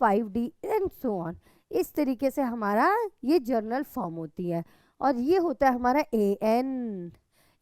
5D and so on. इस तरीके से हमारा ये जर्नल फॉर्म होती है और ये होता है हमारा AN,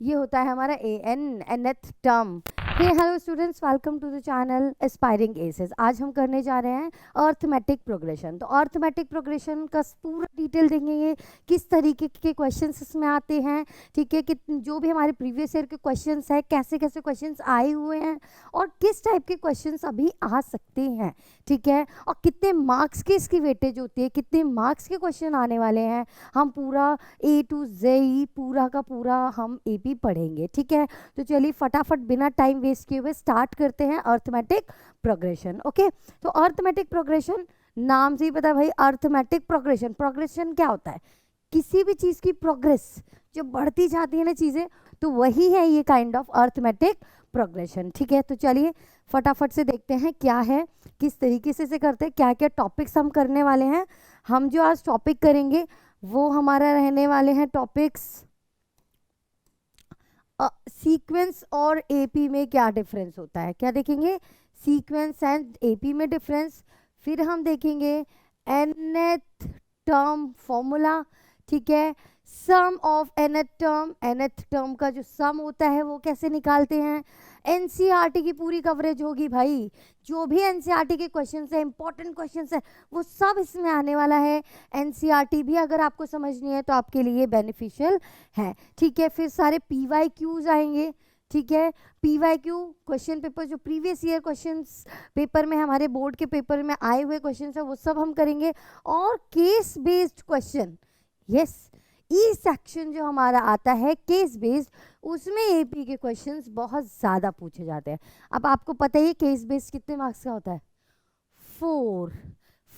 ये होता है हमारा AN, nth term. Hey hello students, welcome to the channel aspiring aces. आज हम करने जा रहे हैं अर्थमेटिक प्रोग्रेशन। तो अर्थमेटिक प्रोग्रेशन का पूरा डिटेल देखेंगे, किस तरीके के क्वेश्चंस इसमें आते हैं, ठीक है, कि जो भी हमारे प्रीवियस ईयर के क्वेश्चंस हैं, कैसे कैसे क्वेश्चंस आए हुए हैं और किस टाइप के क्वेश्चंस अभी आ सकते हैं, ठीक है, और कितने मार्क्स की इसकी वेटेज होती है, कितने मार्क्स के क्वेश्चन आने वाले हैं। हम पूरा A to Z पूरा का पूरा हम AP पढ़ेंगे, ठीक है। तो चलिए फटाफट बिना टाइम वेस्ट किए हुए स्टार्ट करते हैं अर्थमेटिक प्रोग्रेशन। ओके, तो अर्थमेटिक प्रोग्रेशन नाम से ही पता है भाई, अर्थमेटिक प्रोग्रेशन। प्रोग्रेशन क्या होता है? किसी भी चीज की प्रोग्रेस जो बढ़ती जाती है ना चीजें, तो वही है ये काइंड ऑफ अर्थमेटिक प्रोग्रेशन, ठीक है। तो चलिए फटाफट से देखते हैं क्या है, किस तरीके से करते हैं, क्या क्या टॉपिक्स हम करने वाले हैं। हम जो आज टॉपिक करेंगे वो हमारा रहने वाले हैं टॉपिक्स सीक्वेंस और AP में क्या डिफरेंस होता है, क्या देखेंगे, सीक्वेंस एंड AP में डिफरेंस। फिर हम देखेंगे nth टर्म फॉर्मूला, ठीक है, सम ऑफ nth टर्म का जो सम होता है वो कैसे निकालते हैं। NCERT की पूरी कवरेज होगी भाई, जो भी NCERT के क्वेश्चंस है, इंपॉर्टेंट क्वेश्चंस है, वो सब इसमें आने वाला है। NCERT भी अगर आपको समझनी है तो आपके लिए बेनिफिशियल है, ठीक है। फिर सारे PYQs आएंगे, ठीक है, PYQ क्वेश्चन पेपर, जो प्रीवियस ईयर क्वेश्चंस पेपर में हमारे बोर्ड के पेपर में आए हुए क्वेश्चंस है वो सब हम करेंगे। और case based question, yes, E section जो हमारा आता है केस बेस्ड, उसमें AP के क्वेश्चंस बहुत ज़्यादा पूछे जाते हैं। अब आपको पता ही केस बेस्ड कितने मार्क्स का होता है,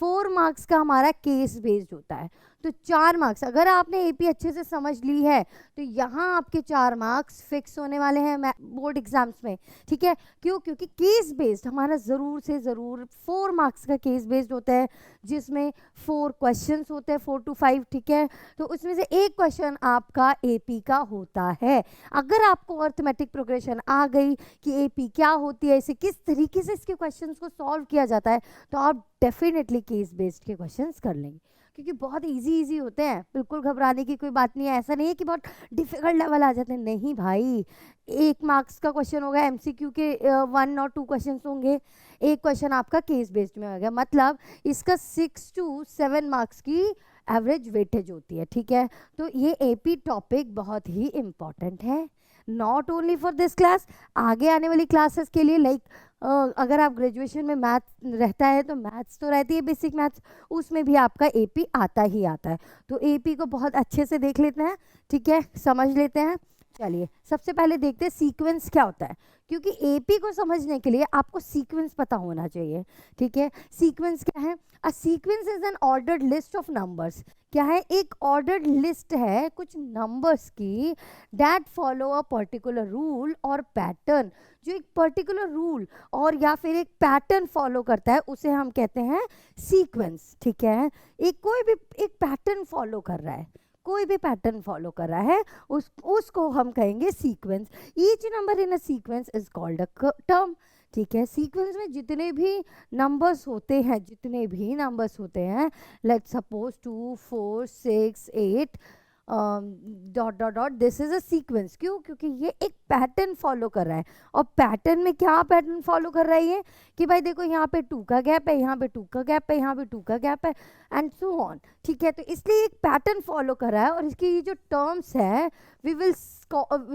4 मार्क्स का हमारा केस बेस्ड होता है। तो 4 मार्क्स, अगर आपने AP अच्छे से समझ ली है तो यहाँ आपके 4 मार्क्स फिक्स होने वाले हैं बोर्ड एग्जाम्स में, ठीक है। क्यों? क्योंकि केस बेस्ड हमारा ज़रूर से ज़रूर 4 मार्क्स का केस बेस्ड होता है, जिसमें 4 क्वेश्चंस होते हैं, 4 to 5, ठीक है। तो उसमें से एक क्वेश्चन आपका AP का होता है। अगर आपको अर्थमेटिक प्रोग्रेशन आ गई कि AP क्या होती है, इसे किस तरीके से इसके क्वेश्चंस को सॉल्व किया जाता है, तो आप डेफिनेटली केस बेस्ड के क्वेश्चंस कर लेंगे, क्योंकि बहुत इजी होते हैं। बिल्कुल घबराने की कोई बात नहीं है, ऐसा नहीं है कि बहुत डिफिकल्ट लेवल आ जाते हैं, नहीं भाई। 1 मार्क्स का क्वेश्चन होगा, MCQ के 1 और 2 क्वेश्चन होंगे, एक क्वेश्चन आपका केस बेस्ड में होगा, मतलब इसका 6 to 7 मार्क्स की एवरेज वेटेज होती है, ठीक है। तो ये AP टॉपिक बहुत ही इम्पॉर्टेंट है, not only for this class, आगे आने वाली क्लासेस के लिए। लाइक अगर आप ग्रेजुएशन में मैथ रहता है तो मैथ्स तो रहती है, बेसिक मैथ्स, उसमें भी आपका AP आता ही आता है। तो AP को बहुत अच्छे से देख लेते हैं, ठीक है, समझ लेते हैं। चलिए सबसे पहले देखते हैं सीक्वेंस क्या होता है, क्योंकि AP को समझने के लिए आपको सीक्वेंस पता होना चाहिए, ठीक है। सीक्वेंस क्या है? A sequence is an ordered list of numbers. क्या है? एक ऑर्डर्ड लिस्ट है कुछ नंबर्स की, that follow a particular rule और पैटर्न, जो एक पर्टिकुलर रूल और या फिर एक पैटर्न फॉलो करता है, उसे हम कहते हैं सीक्वेंस, ठीक है। एक कोई भी एक पैटर्न फॉलो कर रहा है, कोई भी पैटर्न फॉलो कर रहा है, उसको हम कहेंगे sequence. Each number in a sequence is called a term, ठीक है। सीक्वेंस में जितने भी नंबर्स होते हैं, जितने भी नंबर्स होते हैं, let's suppose 2 4 6 8 dot dot dot, this is a sequence. क्यों? क्योंकि ये एक पैटर्न फॉलो कर रहा है। और पैटर्न में क्या पैटर्न फॉलो कर रहा है ये, कि भाई देखो यहाँ पे 2 का गैप है, यहाँ पे 2 का गैप है, यहाँ पे 2 का गैप है, एंड सो ऑन, ठीक है। तो इसलिए एक पैटर्न फॉलो कर रहा है। और इसकी ये जो टर्म्स है, वी विल,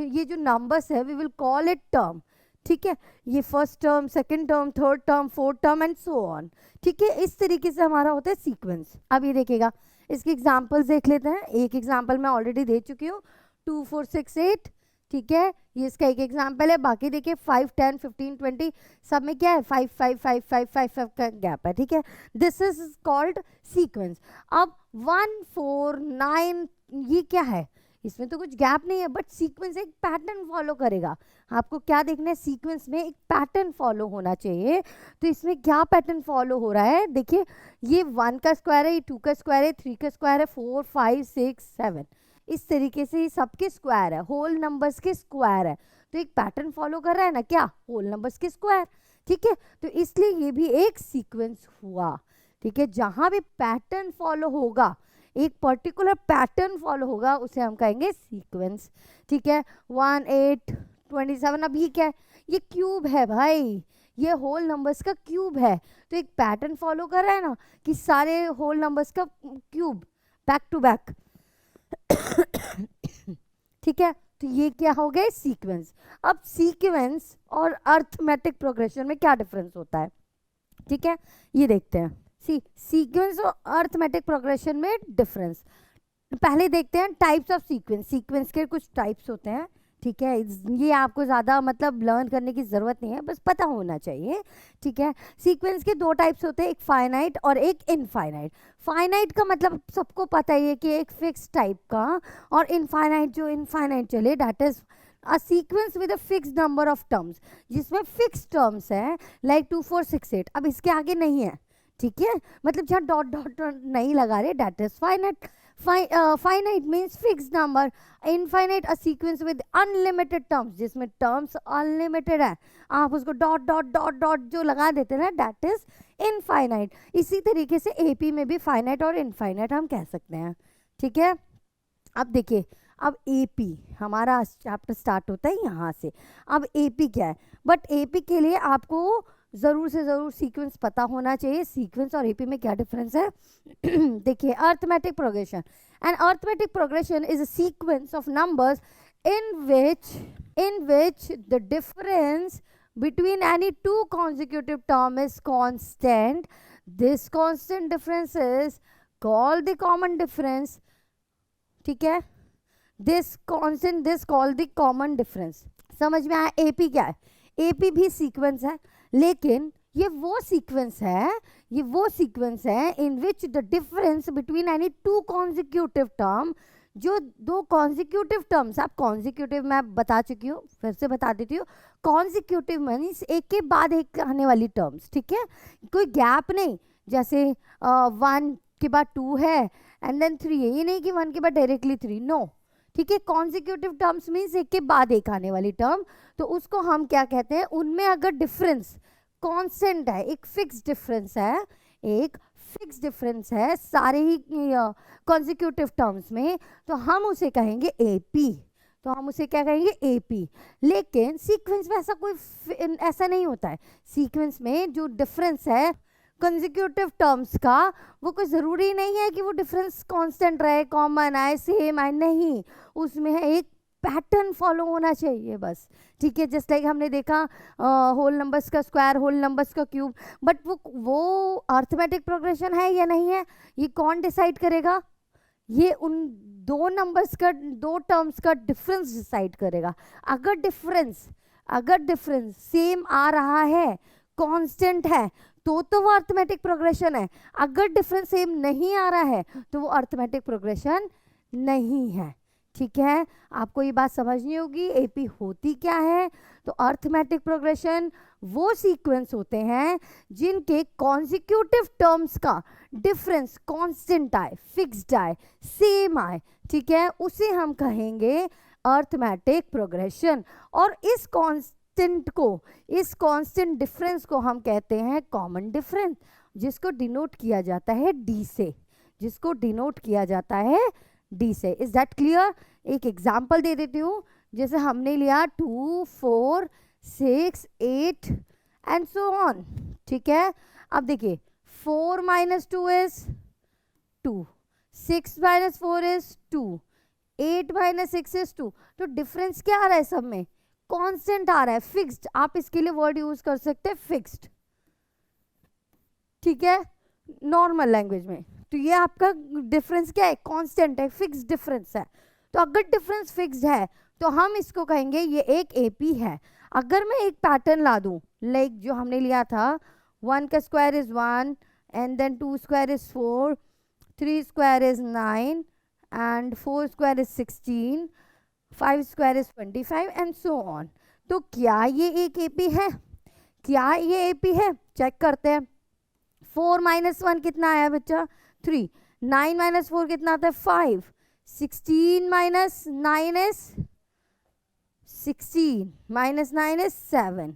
ये जो नंबर्स है, we will call it term, ठीक है। ये first term, second term, third term, fourth term and so on, ठीक है। इस तरीके से हमारा होता है सीक्वेंस। अब ये देखिएगा, इसके एग्जांपल्स देख लेते हैं। एक एग्जांपल मैं ऑलरेडी दे चुकी हूँ, 2 4 6 8, ठीक है, ये इसका एक एग्जांपल है। बाकी देखिए 5 10 15 20, सब में क्या है, 5 5 5 5 5 5 का गैप है, ठीक है। This is called sequence. अब 1 4 9, ये क्या है, इसमें तो कुछ गैप नहीं है, बट सीक्वेंस एक पैटर्न फॉलो करेगा। आपको क्या देखना है, सीक्वेंस में एक पैटर्न फॉलो होना चाहिए। तो इसमें क्या पैटर्न फॉलो हो रहा है, देखिए, ये 1 का स्क्वायर है, ये 2 का स्क्वायर है, 3 का स्क्वायर है, 4 5 6 7, इस तरीके से ये सबके स्क्वायर है, होल नंबर्स के स्क्वायर है। तो एक पैटर्न फॉलो कर रहा है ना, क्या, होल नंबर्स के स्क्वायर, ठीक है। तो इसलिए ये भी एक सीक्वेंस हुआ, ठीक है, जहां भी पैटर्न फॉलो होगा, एक पर्टिकुलर पैटर्न फॉलो होगा, उसे हम कहेंगे सीक्वेंस। ठीक है, 1 8 27। अब ये क्या है? ये क्यूब है भाई, ये होल नंबर्स का क्यूब है। तो एक पैटर्न फॉलो कर रहा है ना कि सारे होल नंबर्स का क्यूब बैक टू बैक। ठीक है, तो ये क्या हो गए? सीक्वेंस। अब सीक्वेंस और अर्थमेटिक प्रोग्रेशन में क्या डिफरेंस होता है? ठीक है, ये देखते हैं। सीक्वेंस और अर्थमेटिक प्रोग्रेशन में डिफरेंस पहले देखते हैं। टाइप्स ऑफ सीक्वेंस, सीक्वेंस के कुछ टाइप्स होते हैं। ठीक है, ये आपको ज़्यादा मतलब लर्न करने की ज़रूरत नहीं है, बस पता होना चाहिए। ठीक है, सीक्वेंस के दो टाइप्स होते हैं, एक फाइनाइट और एक इनफाइनाइट। फाइनाइट का मतलब सबको पता ही है कि एक फिक्स टाइप का, और इनफाइनाइट जो इनफाइनाइट चले, that is a sequence with a fix number of terms, जिसमें फिक्स टर्म्स है लाइक 2 4 6 8। अब इसके आगे नहीं है। ठीक है, मतलब जहाँ डॉट डॉट नहीं लगा रहे, that is finite. finite means fixed number, infinite a sequence with unlimited terms, जिसमें terms unlimited है, आप उसको डॉट डॉट डॉट डॉट जो लगा देते हैं ना, that is infinite। इसी तरीके से AP में भी finite और infinite हम कह सकते हैं। ठीक है, अब देखिए, अब AP हमारा चैप्टर स्टार्ट होता है यहाँ से। अब AP क्या है? बट AP के लिए आपको ज़रूर से ज़रूर सीक्वेंस पता होना चाहिए। सीक्वेंस और AP में क्या डिफरेंस है? देखिए, arithmetic progression. And arithmetic progression is a sequence of numbers in which the difference between any two consecutive term is constant. This constant difference is called the common difference. ठीक है, this called the common difference। समझ में आया? AP क्या है? AP भी sequence है, लेकिन ये वो सीक्वेंस है in which the difference between any two consecutive term, जो दो कॉन्जिक्यूटिव टर्म्स, आप कॉन्जिक्यूटिव मैं बता चुकी हूँ, फिर से बता देती हूँ। कॉन्जिक्यूटिव मीन्स एक के बाद एक आने वाली टर्म्स। ठीक है, कोई गैप नहीं, जैसे 1 के बाद 2 है एंड देन 3 है, ये नहीं कि 1 के बाद डायरेक्टली 3, नो। ठीक है, कॉन्जिक्यूटिव टर्म्स मीन्स एक के बाद एक आने वाली टर्म, तो उसको हम क्या कहते हैं? उनमें अगर डिफरेंस कांस्टेंट है, एक फिक्स डिफरेंस है सारे ही कॉन्जिक्यूटिव टर्म्स में, तो हम उसे कहेंगे AP। तो हम उसे क्या कहेंगे? AP। लेकिन सीक्वेंस में ऐसा नहीं होता है। सीक्वेंस में जो डिफरेंस है कंसेक्यूटिव टर्म्स का, वो कोई ज़रूरी नहीं है कि वो डिफरेंस कांस्टेंट रहे, कॉमन आए, सेम आए, नहीं। उसमें है एक पैटर्न फॉलो होना चाहिए बस। ठीक है, जस्ट लाइक हमने देखा होल नंबर्स का स्क्वायर, होल नंबर्स का क्यूब, बट वो अर्थमेटिक प्रोग्रेशन है या नहीं है, ये कौन डिसाइड करेगा? ये उन दो नंबर्स का, दो टर्म्स का डिफरेंस डिसाइड करेगा। अगर डिफरेंस सेम आ रहा है, कांस्टेंट है, तो वो अर्थमेटिक प्रोग्रेशन है। अगर डिफरेंस सेम नहीं आ रहा है, तो वो अर्थमेटिक प्रोग्रेशन नहीं है। ठीक है, आपको ये बात समझनी होगी AP होती क्या है। तो अर्थमेटिक प्रोग्रेशन वो सीक्वेंस होते हैं जिनके कॉन्जिक्यूटिव टर्म्स का डिफरेंस कांस्टेंट आए, फिक्स्ड आए, सेम आए। ठीक है, उसे हम कहेंगे अर्थमेटिक प्रोग्रेशन। और इस कांस्टेंट डिफरेंस को हम कहते हैं कॉमन डिफरेंस, जिसको डिनोट किया जाता है D से, इज दैट क्लियर? एक एग्जाम्पल दे देती हूँ। जैसे हमने लिया 2 4 6 8 एंड सो ऑन। ठीक है, अब देखिए 4 - 2 इज 2, 6 - 4 इज 2, 8 - 6 इज 2। तो डिफरेंस क्या आ रहा है? सब में कांस्टेंट आ रहा है, फिक्स्ड। आप इसके लिए वर्ड यूज कर सकते हैं फिक्स्ड। ठीक है, नॉर्मल लैंग्वेज में। तो ये आपका डिफरेंस क्या है? कांस्टेंट है, फिक्स्ड डिफरेंस है। तो अगर डिफरेंस फिक्स्ड है तो हम इसको कहेंगे ये एक AP है। अगर मैं एक पैटर्न ला दूं, लाइक जो हमने लिया था, 1 का square is 1 and then 2 square is 4, 3 square is 9 and 4 square is 16, 5 square is 25 and so on. तो क्या ये एक AP है? चेक करते हैं। 4 - 1 कितना आया बच्चा? 3। 9 - 4 कितना आता है? 5। 16 - 9 is 16 - 9 is 7।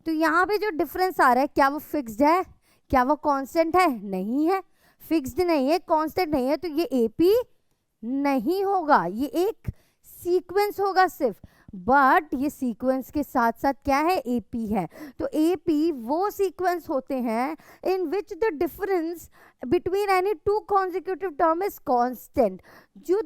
तो यहाँ पे जो डिफरेंस आ रहा है, क्या वो फिक्स्ड है? क्या वो कांस्टेंट है? नहीं है, फिक्स्ड नहीं है, कांस्टेंट नहीं है, तो ये एपी नहीं होगा, ये एक सीक्वेंस होगा सिर्फ। बट ये सीक्वेंस के साथ साथ क्या है? एपी है। तो एपी वो सीक्वेंस होते हैं in which the difference between any two consecutive term is constant. जो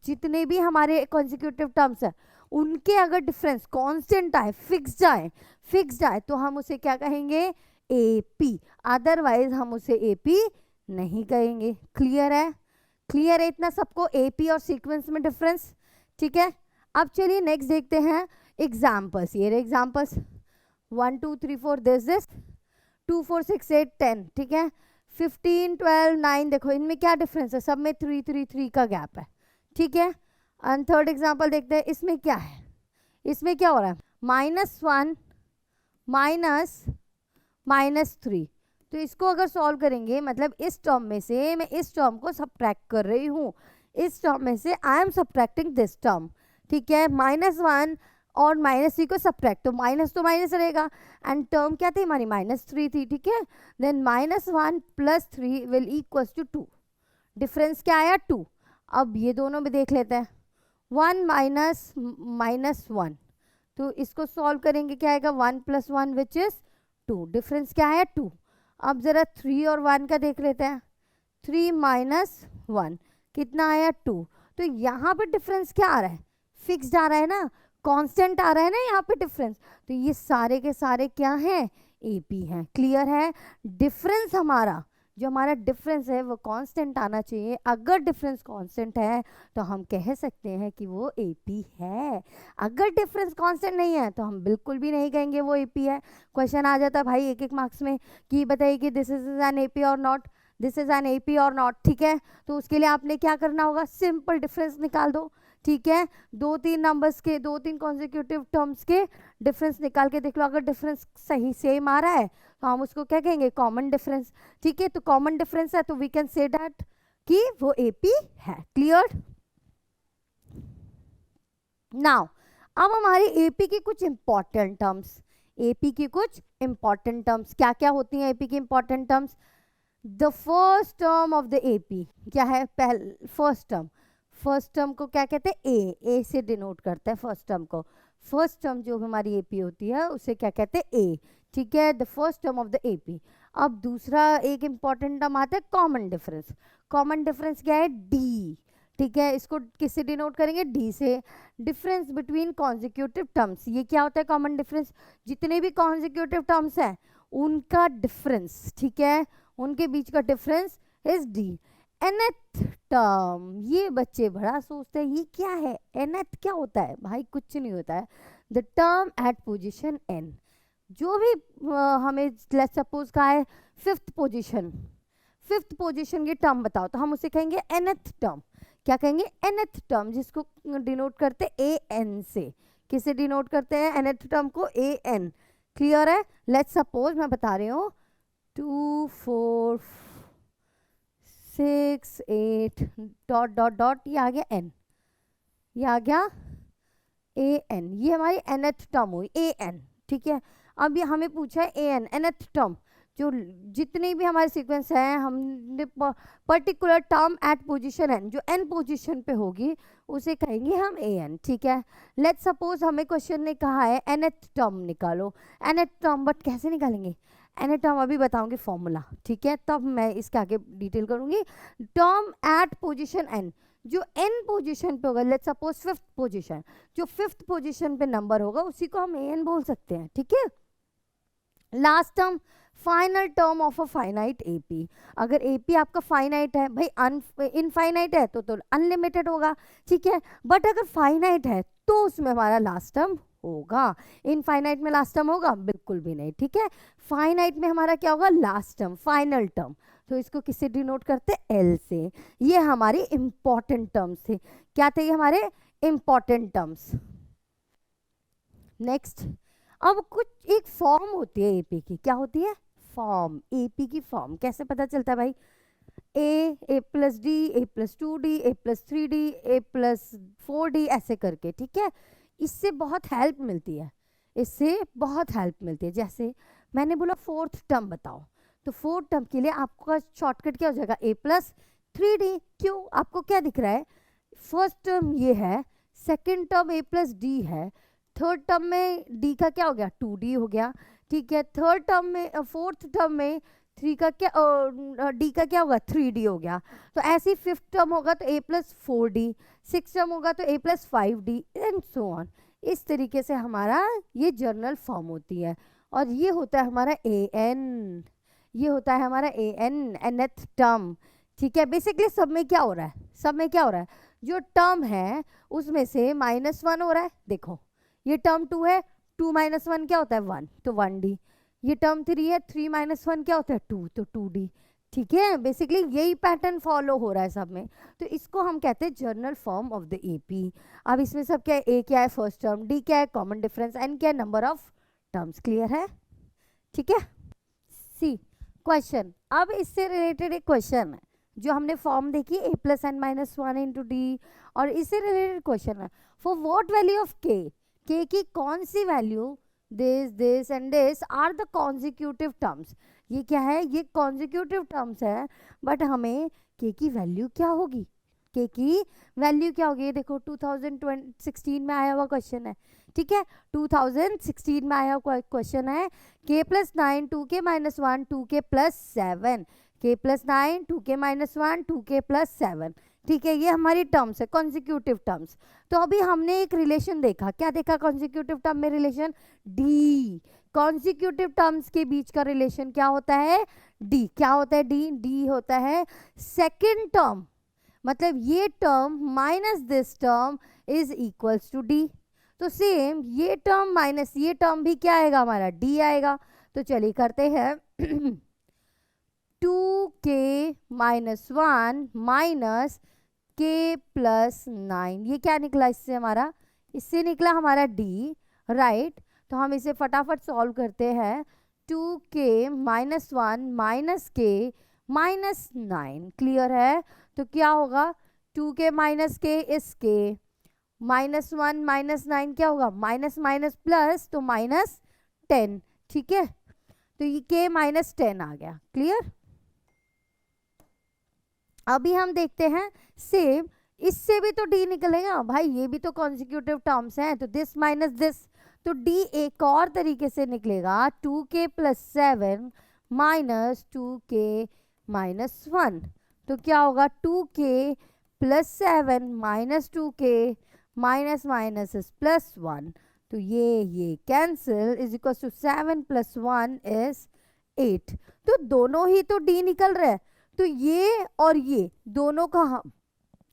जितने भी हमारे कॉन्जिक्यूटिव टर्म्स है उनके अगर डिफरेंस कांस्टेंट आए, फिक्स्ड आए तो हम उसे क्या कहेंगे? एपी। अदरवाइज हम उसे एपी नहीं कहेंगे। क्लियर है? क्लियर है इतना सबको, एपी और सीक्वेंस में डिफरेंस? ठीक है, अब चलिए नेक्स्ट देखते हैं एग्जाम्पल्स। ये रहे एग्जाम्पल्स, 1 2 3 4 दिस 2 4 6 8 10, ठीक है, 15 12 9, देखो इनमें क्या डिफरेंस है? सब में 3 3 3 का गैप है, ठीक है। एंड थर्ड एग्जाम्पल देखते हैं, इसमें क्या है? इसमें क्या हो रहा है? -1 -3। तो इसको अगर सॉल्व करेंगे, मतलब इस टर्म में से मैं इस टर्म को सब्ट्रैक्ट कर रही हूँ, इस टर्म में से I am subtracting this term, ठीक है। -1 और -3 को सब्ट्रैक्ट, तो माइनस रहेगा, एंड टर्म क्या थी हमारी? -3 थी, ठीक है। Then -1 + 3 will equals to 2। Difference क्या आया? 2। अब ये दोनों भी देख लेते हैं, 1 -1, तो इसको सॉल्व करेंगे, क्या आएगा? 1 + 1 विच इज 2। डिफरेंस क्या है? 2। अब जरा 3 और 1 का देख लेते हैं, 3 - 1 कितना आया? 2। तो यहाँ पे डिफरेंस क्या आ रहा है? फिक्स्ड आ रहा है ना, कांस्टेंट आ रहा है ना यहाँ पे डिफरेंस। तो ये सारे के सारे क्या हैं? एपी हैं। क्लियर है? डिफरेंस हमारा, जो हमारा डिफरेंस है वो कांस्टेंट आना चाहिए। अगर डिफरेंस कांस्टेंट है तो हम कह सकते हैं कि वो एपी है। अगर डिफरेंस कांस्टेंट नहीं है तो हम बिल्कुल भी नहीं कहेंगे वो एपी है। क्वेश्चन आ जाता है भाई एक मार्क्स में कि बताइए कि दिस इज एन एपी और not, this is an AP और नॉट, ठीक है। तो उसके लिए आपने क्या करना होगा? सिंपल डिफरेंस निकाल दो, ठीक है। 2-3 नंबर्स के, 2-3 कॉन्जिक्यूटिव टर्म्स के डिफरेंस निकाल के देख लो। अगर डिफरेंस सही सेम आ रहा है तो हम उसको क्या कहेंगे? कॉमन डिफरेंस, ठीक है। तो कॉमन डिफरेंस है तो वी कैन से दैट कि वो एपी है। क्लियर? नाउ अब हमारी एपी की कुछ इंपॉर्टेंट टर्म्स, एपी की कुछ इंपॉर्टेंट टर्म्स क्या क्या होती हैं? एपी की important terms, the first term of the AP क्या है? फर्स्ट टर्म को क्या कहते हैं? ए से डिनोट करता है फर्स्ट टर्म को। फर्स्ट टर्म जो हमारी एपी होती है उसे क्या कहते हैं? ए, ठीक है, the first term of the AP. अब दूसरा एक इंपॉर्टेंट टर्म आता है कॉमन डिफरेंस। कॉमन डिफरेंस क्या है? डी, ठीक है। इसको किससे डिनोट करेंगे? डी से। डिफरेंस बिटवीन कॉन्जिक्यूटिव टर्म्स, ये क्या होता है कॉमन डिफरेंस? जितने भी कॉन्जिक्यूटिव टर्म्स हैं उनका डिफरेंस, ठीक है, उनके बीच का difference is D. nth term, ये बच्चे बड़ा सोचते हैं ये क्या है? nth क्या होता है भाई? कुछ नहीं होता है। The term at position n, जो भी हमें लेट्स सपोज का है फिफ्थ पोजीशन की टर्म बताओ तो हम उसे कहेंगे nth टर्म। क्या कहेंगे? nth टर्म, जिसको डिनोट करते an से। किसे डिनोट करते हैं? nth टर्म को an। क्लियर है? लेट्स सपोज मैं बता रही हूँ 2 4 6 8 डॉट डॉट डॉट, ये आ गया n, ये आ गया an, ये हमारी nth टर्म हुई an, ठीक है। अब ये हमें पूछा है an, nth टर्म, जो जितने भी हमारे सीक्वेंस हैं हमने particular term at position n, जो n पोजीशन पे होगी उसे कहेंगे हम an, ठीक है। लेट्स सपोज हमें क्वेश्चन ने कहा है nth टर्म निकालो, nth टर्म, बट कैसे निकालेंगे? nth टर्म अभी बताऊंगी फॉर्मूला, ठीक है, तब मैं इसके आगे डिटेल करूंगी। टर्म एट पोजीशन n, जो n पोजीशन पे होगा, लेट्स सपोज फिफ्थ पोजीशन, जो फिफ्थ पोजीशन पे नंबर होगा उसी को हम an बोल सकते हैं, ठीक है। Last term, final term of a finite AP. अगर एपी आपका फाइनाइट है भाई, इनफाइनाइट है तो अनलिमिटेड होगा, ठीक है। बट अगर फाइनाइट है तो उसमें हमारा लास्ट टर्म होगा। इनफाइनाइट में लास्ट टर्म होगा? बिल्कुल भी नहीं, ठीक है। फाइनाइट में हमारा क्या होगा? Last term, final term. तो इसको किससे डिनोट करते? एल से। ये हमारी इंपॉर्टेंट टर्म्स थे। क्या थे ये हमारे इंपॉर्टेंट टर्म्स? नेक्स्ट, अब कुछ एक फॉर्म होती है एपी की। क्या होती है? फॉर्म। एपी की फॉर्म कैसे पता चलता है भाई? a + d, a + 2d, a + 3d, a + 4d, ऐसे करके, ठीक है। इससे बहुत हेल्प मिलती है, इससे बहुत हेल्प मिलती है। जैसे मैंने बोला फोर्थ टर्म बताओ, तो फोर्थ टर्म के लिए आपका शॉर्टकट क्या हो जाएगा, a प्लस 3d। क्यों, आपको क्या दिख रहा है, फर्स्ट टर्म ये है, second term a plus D है, थर्ड टर्म में d का क्या हो गया 2d हो गया, ठीक है। थर्ड टर्म में फोर्थ टर्म में 3 का क्या d का क्या होगा 3d हो गया। तो ऐसे फिफ्थ टर्म होगा तो a plus 4d, six term होगा तो a plus 5d and so on. इस तरीके से हमारा ये जर्नल फॉर्म होती है और ये होता है हमारा an, ये होता है हमारा an, nth टर्म, ठीक है। बेसिकली सब में क्या हो रहा है, सब में क्या हो रहा है, जो टर्म है उसमें से -1 हो रहा है। देखो ये टर्म 2 है, 2 - 1 क्या होता है 1, तो 1d। ये टर्म 3 है, 3 - 1 क्या होता है 2, तो 2d, ठीक है। बेसिकली यही पैटर्न फॉलो हो रहा है सब में, तो इसको हम कहते हैं journal form of the AP. अब इसमें सब क्या है, ए क्या है फर्स्ट टर्म, डी क्या है कॉमन डिफरेंस, एन क्या है नंबर ऑफ टर्म्स। क्लियर है, ठीक है। सी क्वेश्चन, अब इससे रिलेटेड एक क्वेश्चन है जो हमने फॉर्म देखी a plus N minus 1 into d, और इससे रिलेटेड क्वेश्चन है for what value of k की कौन सी value this and this are the consecutive terms. ये क्या है, ये कॉन्जिक्यूटिव टर्म्स है, बट हमें k की वैल्यू क्या होगी, k की वैल्यू क्या होगी। ये देखो 2016 में आया हुआ क्वेश्चन है, ठीक है। 2016 में आया हुआ क्वेश्चन है, k plus 9 2k minus 1 2k plus 7, k plus 9 2k minus 1 2k plus 7, ठीक है। ये हमारी टर्म्स है कॉन्जिक्यूटिव टर्म्स। तो अभी हमने एक रिलेशन देखा, क्या देखा कॉन्जिक्यूटिव टर्म में रिलेशन डी, कॉन्जिक्यूटिव टर्म्स के बीच का रिलेशन क्या होता है डी, क्या होता है डी, डी होता है सेकेंड टर्म, मतलब ये term minus this term is equals to D. तो सेम ये टर्म माइनस ये टर्म भी क्या आएगा हमारा डी आएगा। तो चलिए करते हैं 2k minus 1 minus k plus 9, ये क्या निकला इससे हमारा, इससे निकला हमारा d, राइट। तो हम इसे फटाफट सॉल्व करते हैं, 2k minus 1 minus k minus 9, clear है। तो क्या होगा 2k माइनस k इस k, माइनस 1 माइनस 9 क्या होगा माइनस माइनस प्लस, तो माइनस 10, ठीक है। तो ये k माइनस 10 आ गया, क्लियर। अभी हम देखते हैं सेम, इससे भी तो d निकलेगा भाई, ये भी तो कॉन्जिक्यूटिव टर्म्स हैं, तो दिस माइनस दिस, तो d एक और तरीके से निकलेगा 2k plus 7 minus 2k minus 1। तो क्या होगा 2k plus 7 minus 2k minus minus is plus 1, तो ये cancel is equal to 7 plus 1 is 8। तो दोनों ही तो d निकल रहा है, तो ये और ये दोनों का हम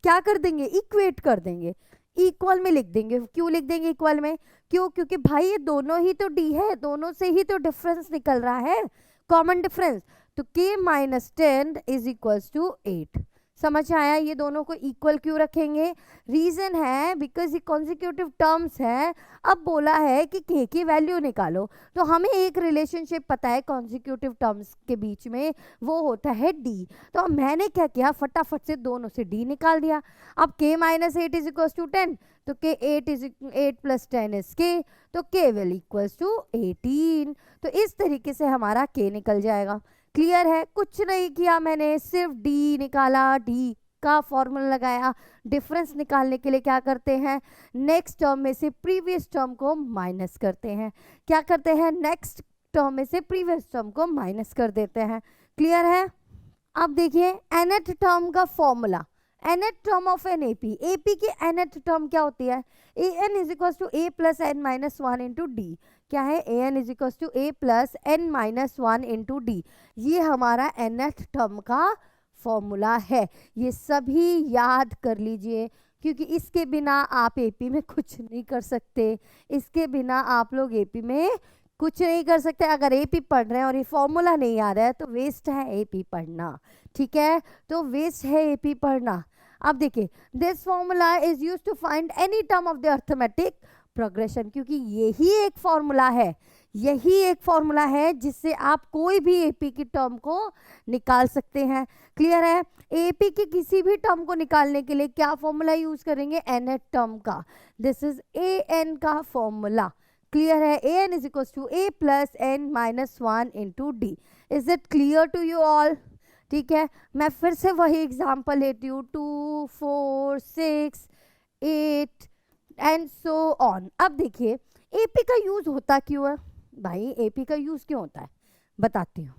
क्या कर देंगे इक्वेट कर देंगे, इक्वल में लिख देंगे। क्यों लिख देंगे इक्वल में, क्यों, क्योंकि भाई ये दोनों ही तो d है, दोनों से ही तो डिफरेंस निकल रहा है, कॉमन डिफरेंस। तो k minus 10 is equals to 8। समझ आया, ये दोनों को इक्वल क्यों रखेंगे, रीजन है बिकॉज ये कॉन्जिक्यूटिव टर्म्स है। अब बोला है कि k की वैल्यू निकालो, तो हमें एक रिलेशनशिप पता है कॉन्जिक्यूटिव टर्म्स के बीच में, वो होता है d। तो मैंने क्या किया फटाफट से दोनों से d निकाल दिया। अब k minus 8 is equals to 10, तो k 8 प्लस 10 इज k, तो k विल इक्वल्स टू 18। तो इस तरीके से हमारा k निकल जाएगा। क्लियर है, कुछ नहीं किया मैंने, सिर्फ d निकाला, d का फॉर्मूला लगाया। डिफरेंस निकालने के लिए क्या करते हैं, नेक्स्ट टर्म में से प्रीवियस टर्म को माइनस करते हैं, क्या करते हैं नेक्स्ट टर्म में से प्रीवियस टर्म को माइनस कर देते हैं। क्लियर है। अब देखिए nth टर्म का formula, nth term of an AP, AP की nth टर्म क्या होती है, an is equal to a plus n minus 1 into D. क्या है an is equal to a plus n minus 1 into D, ये हमारा nth term का formula है। ये सभी याद कर लीजिए, क्योंकि इसके बिना आप एपी में कुछ नहीं कर सकते, इसके बिना आप लोग एपी में कुछ नहीं कर सकते। अगर एपी पढ़ रहे हैं और ये फॉर्मूला नहीं आ रहा है तो वेस्ट है एपी पढ़ना, ठीक है, तो वेस्ट है एपी पढ़ना। अब देखिए this formula is used to find any term of the arithmetic progression, क्योंकि यही एक फॉर्मूला है, यही एक फॉर्मूला है जिससे आप कोई भी एपी की टर्म को निकाल सकते हैं। क्लियर है। एपी की किसी भी टर्म को निकालने के लिए क्या फॉर्मूला यूज करेंगे, nth टर्म का, दिस इज an का फॉर्मूला। क्लियर है? A n is equal to A plus N minus one into d. Is it clear to you all? ठीक है, मैं फिर से वही एग्जाम्पल लेती हूँ, 2 4 6 8 एंड सो ऑन. अब देखिए एपी का यूज होता क्यों है भाई? एपी का यूज क्यों होता है बताती हूँ.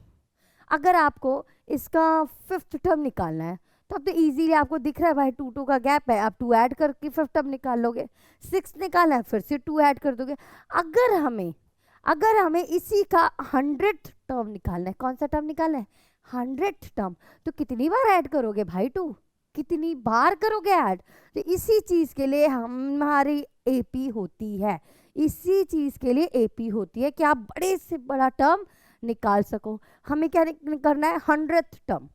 अगर आपको इसका 5th टर्म निकालना है तो अब तो इजीली आपको दिख रहा है भाई 2 2 का गैप है, आप 2 ऐड करके 5th टर्म निकाल लोगे. 6 निकालना है फिर से 2 ऐड कर दोगे. अगर हमें इसी का 100th टर्म निकालना है, कौन सा टर्म निकालना है? 100th term. तो कितनी बार ऐड करोगे भाई 2? कितनी बार करोगे ऐड? तो इसी चीज के लिए हमारी एपी होती है. इसी चीज के लिए एपी होती है कि आप बड़े से बड़ा टर्म निकाल सको. हमें क्या करना है? 100th term.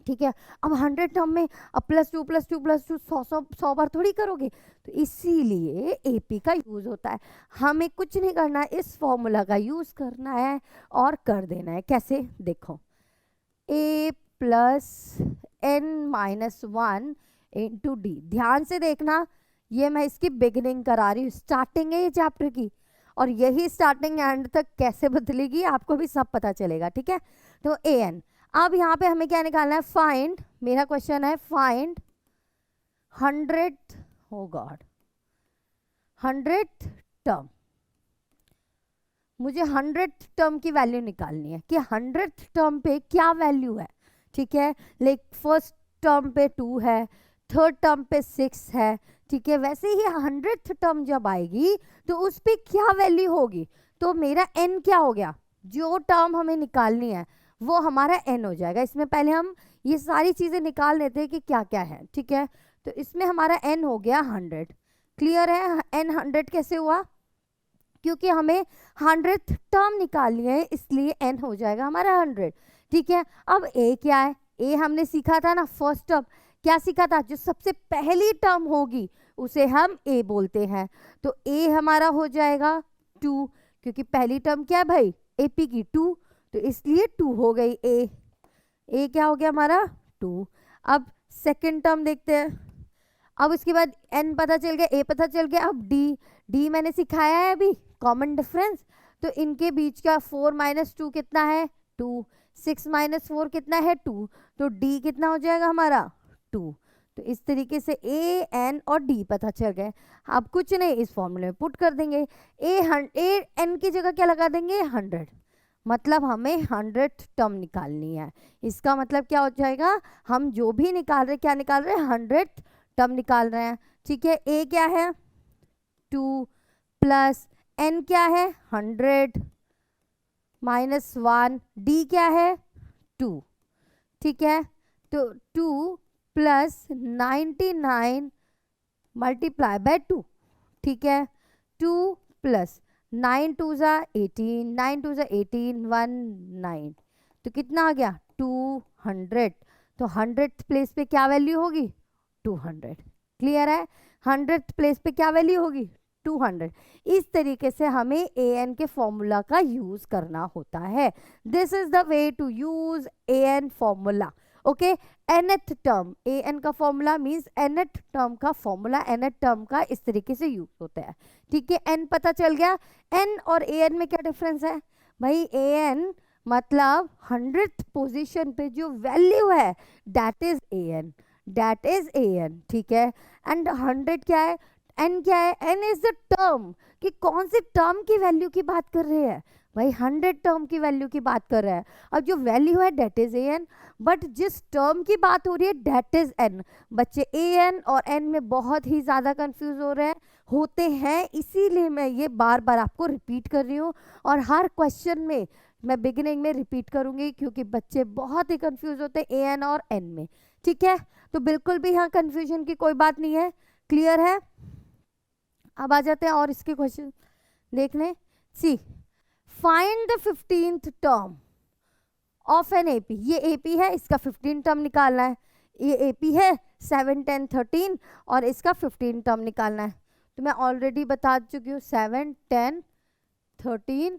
ठीक है, अब 100 टर्म में अब +2 +2 +2 100 बार थोड़ी करोगे. तो इसीलिए एपी का यूज होता है. हमें कुछ नहीं करना है, इस फॉर्मूला का यूज करना है और कर देना है. कैसे? देखो, a plus n minus 1 into D. ध्यान से देखना, ये मैं इसकी बिगिनिंग करा रही हूँ, स्टार्टिंग है ये चैप्टर की, और यही स्टार्टिंग एंड तक कैसे बदलेगी आपको भी सब पता चलेगा. ठीक है, तो ए एन. अब यहाँ पे हमें क्या निकालना है? फाइंड, मेरा क्वेश्चन है फाइंड 100th, ओ गॉड, 100th टर्म. मुझे 100th टर्म की वैल्यू निकालनी है कि 100th टर्म पे क्या वैल्यू है. ठीक है, लाइक फर्स्ट टर्म पे 2 है, थर्ड टर्म पे 6 है. ठीक है, वैसे ही 100th टर्म जब आएगी तो उस पे क्या वैल्यू होगी? तो मेरा n क्या हो गया? जो टर्म हमें निकालनी है वो हमारा n हो जाएगा. इसमें पहले हम ये सारी चीजें निकाल लेते हैं कि क्या क्या है. ठीक है, तो इसमें हमारा n हो गया 100. क्लियर है? n 100 कैसे हुआ? क्योंकि हमें 100th टर्म निकालनी है, इसलिए n हो जाएगा हमारा 100. ठीक है, अब a क्या है? a हमने सीखा था ना फर्स्ट टर्म. क्या सीखा था? जो सबसे पहली टर्म होगी उसे हम a बोलते हैं. तो a हमारा हो जाएगा 2, क्योंकि पहली टर्म क्या है भाई? ap की 2, तो इसलिए 2 हो गई a. a क्या हो गया हमारा? 2. अब सेकंड टर्म देखते हैं. अब उसके बाद n पता चल गया, a पता चल गया. अब d मैंने सिखाया है अभी, कॉमन डिफरेंस. तो इनके बीच का 4 - 2 कितना है? 2. 6 - 4 कितना है? 2. तो d कितना हो जाएगा हमारा? 2. तो इस तरीके से a n और d पता चल गए. अब कुछ नहीं, इस फॉर्मूले में पुट कर देंगे. a n की जगह क्या लगा देंगे? 100. मतलब हमें 100th टर्म निकालनी है. इसका मतलब क्या हो जाएगा? हम जो भी निकाल रहे, क्या निकाल रहे हैं? 100th टर्म निकाल रहे हैं. ठीक है, a क्या है? 2 प्लस n क्या है? 100 माइनस 1. d क्या है? 2. ठीक है, तो 2 प्लस 99 मल्टीप्लाई बाय 2. ठीक है, 2 प्लस 9 2 ज़ा 18, 9 2 ज़ा 18, 1 9. तो कितना आ गया? 200. तो 100th प्लेस पे क्या वैल्यू होगी? 200. क्लियर है? 100th प्लेस पे क्या वैल्यू होगी? 200. इस तरीके से हमें an के फॉर्मूला का यूज करना होता है. This is the way to use an formula. Okay, nth term, an का फॉर्मूला मींस nth टर्म का फॉर्मूला, nth टर्म का इस तरीके से यूज होता है. ठीक है, n पता चल गया. n और an में क्या डिफरेंस है भाई? an मतलब 100th पोजीशन पे जो वैल्यू है that is an, that is an. ठीक है, एंड 100 क्या है? n क्या है? n इज द टर्म, कि कौन से टर्म की वैल्यू की बात कर रहे हैं भाई? 100 टर्म की वैल्यू की बात कर रहा है. अब जो वैल्यू है दैट इज an, बट जिस टर्म की बात हो रही है दैट इज n. बच्चे an और n में बहुत ही ज़्यादा कंफ्यूज हो रहे हैं, होते हैं, इसीलिए मैं ये बार बार आपको रिपीट कर रही हूँ. और हर क्वेश्चन में मैं बिगिनिंग में रिपीट करूँगी, क्योंकि बच्चे बहुत ही कंफ्यूज होते हैं an और n में. ठीक है, तो बिल्कुल भी यहाँ कंफ्यूजन की कोई बात नहीं है. क्लियर है? अब आ जाते हैं और इसके क्वेश्चन देखने. See, find the 15th term of an AP. ये एपी है, इसका 15 टर्म निकालना है. ये एपी है 7 10 13 और इसका 15 टर्म निकालना है. तो मैं ऑलरेडी बता चुकी हूँ 7 10 13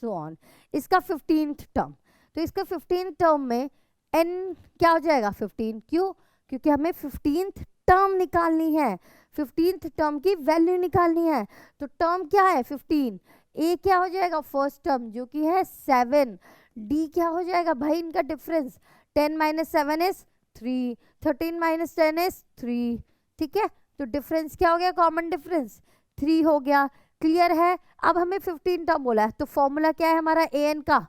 सो ऑन. इसका 15th टर्म, तो इसका 15th टर्म में n क्या हो जाएगा? 15. क्यों? क्योंकि हमें 15th टर्म निकालनी है. 15th टर्म की वैल्यू निकालनी है। तो टर्म क्या है 15, ए क्या हो जाएगा फर्स्ट टर्म जो कि है 7, डी क्या हो जाएगा भाई इनका difference 10 minus 7 is 3, 13 minus 10 is 3, ठीक है। तो डिफरेंस क्या हो गया, कॉमन डिफरेंस 3 हो गया। क्लियर है। अब हमें 15 टर्म बोला है तो फॉर्मूला क्या है हमारा ए एन का।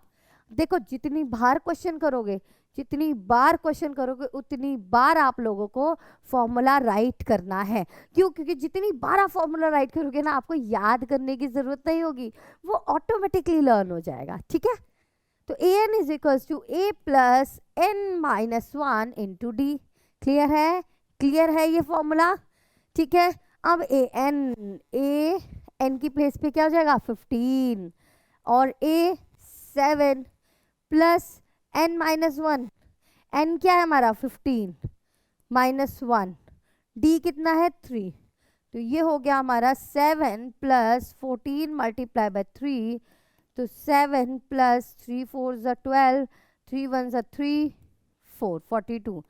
देखो जितनी बार क्वेश्चन करोगे, जितनी बार क्वेश्चन करोगे उतनी बार आप लोगों को फॉर्मूला राइट करना है। क्यों, क्योंकि जितनी बार आप फॉर्मूला राइट करोगे ना आपको याद करने की जरूरत नहीं होगी, वो ऑटोमेटिकली लर्न हो जाएगा, ठीक है। तो ए n is equals to A plus N minus 1 into D. Clear है, क्लियर है ये फॉर्मूला, ठीक है। अब ए एन की प्लेस पे क्या हो जाएगा 15 और ए 7 प्लस एन माइनस 1, एन क्या है हमारा 15 माइनस 1, डी कितना है 3। तो ये हो गया हमारा 7 प्लस 14 मल्टीप्लाई बाय 3, तो 7 प्लस 3 4 ज़ा 12, 3 1 ज़ा 3 4 42,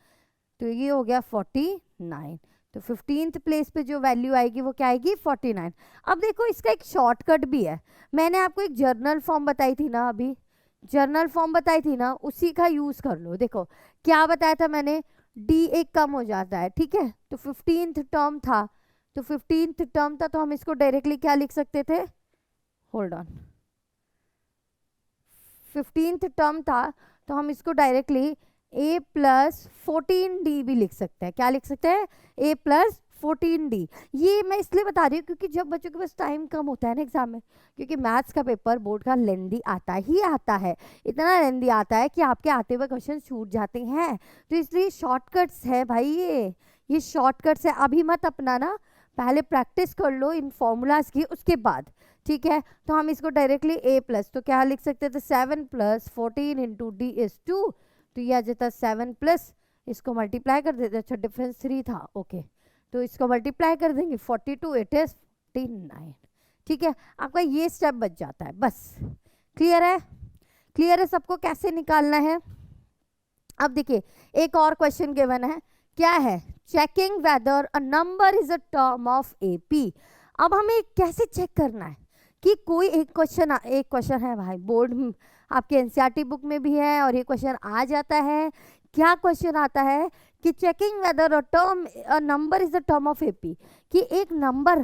तो ये हो गया 49। तो 15th प्लेस पे जो वैल्यू आएगी वो क्या आएगी 49। अब देखो इसका एक शॉर्टकट भी है, मैंने आपको एक जर्नल फॉर्म बताई थी ना, अभी जर्नल फॉर्म बताई थी ना, उसी का यूज कर लो। देखो क्या बताया था मैंने, डी एक कम हो जाता है, ठीक है। तो 15th टर्म था, तो 15th टर्म था तो हम इसको डायरेक्टली क्या लिख सकते थे, होल्ड ऑन, 15th टर्म था तो हम इसको डायरेक्टली a प्लस 14d भी लिख सकते हैं। क्या लिख सकते हैं, a प्लस 14d। ये मैं इसलिए बता रही हूँ क्योंकि जब बच्चों के पास टाइम कम होता है ना एग्जाम में, क्योंकि मैथ्स का पेपर बोर्ड का लेंदी आता ही आता है, इतना लेंदी आता है कि आपके आते हुए क्वेश्चन छूट जाते हैं। तो इसलिए शॉर्टकट्स है भाई, ये शॉर्टकट्स है, अभी मत अपनाना, पहले प्रैक्टिस कर लो इन फॉर्मूलाज की उसके बाद, ठीक है। तो हम इसको डायरेक्टली a प्लस, तो क्या लिख सकते थे 7 प्लस 14 इंटू डी इज 2, तो ये आ जाता 7 प्लस, इसको मल्टीप्लाई कर देते, अच्छा डिफरेंस 3 था, ओके, तो इसको मल्टीप्लाई कर देंगे 42 इट इज 49, ठीक है। आपका ये स्टेप बच जाता है बस। क्लियर है, क्लियर है सबको कैसे निकालना है। अब देखिए एक और क्वेश्चन गिवन है, क्या है, checking weather a number is a term of AP. अब हमें कैसे चेक करना है कि कोई एक क्वेश्चन है भाई, बोर्ड आपके एनसीईआरटी बुक में भी है और ये क्वेश्चन आ जाता है। क्या क्वेश्चन आता है कि checking weather a number is a term of AP, कि एक नंबर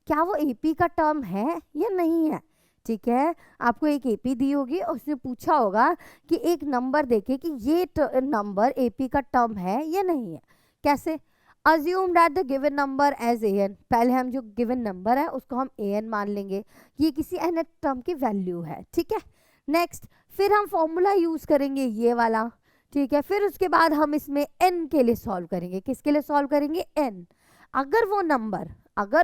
क्या वो एपी का टर्म है या नहीं है, ठीक है। आपको एक एपी दी होगी और उसने पूछा होगा कि एक नंबर देखे कि ये नंबर एपी का टर्म है या नहीं है। कैसे, assume that the given number as A N, पहले हम जो गिवन नंबर है उसको हम ए एन मान लेंगे, ये किसी एन टर्म की वैल्यू है, ठीक है। नेक्स्ट फिर हम फॉर्मूला यूज करेंगे ये वाला, ठीक है। फिर उसके बाद हम इसमें एन के लिए सॉल्व करेंगे, किसके लिए सॉल्व करेंगे, एन। अगर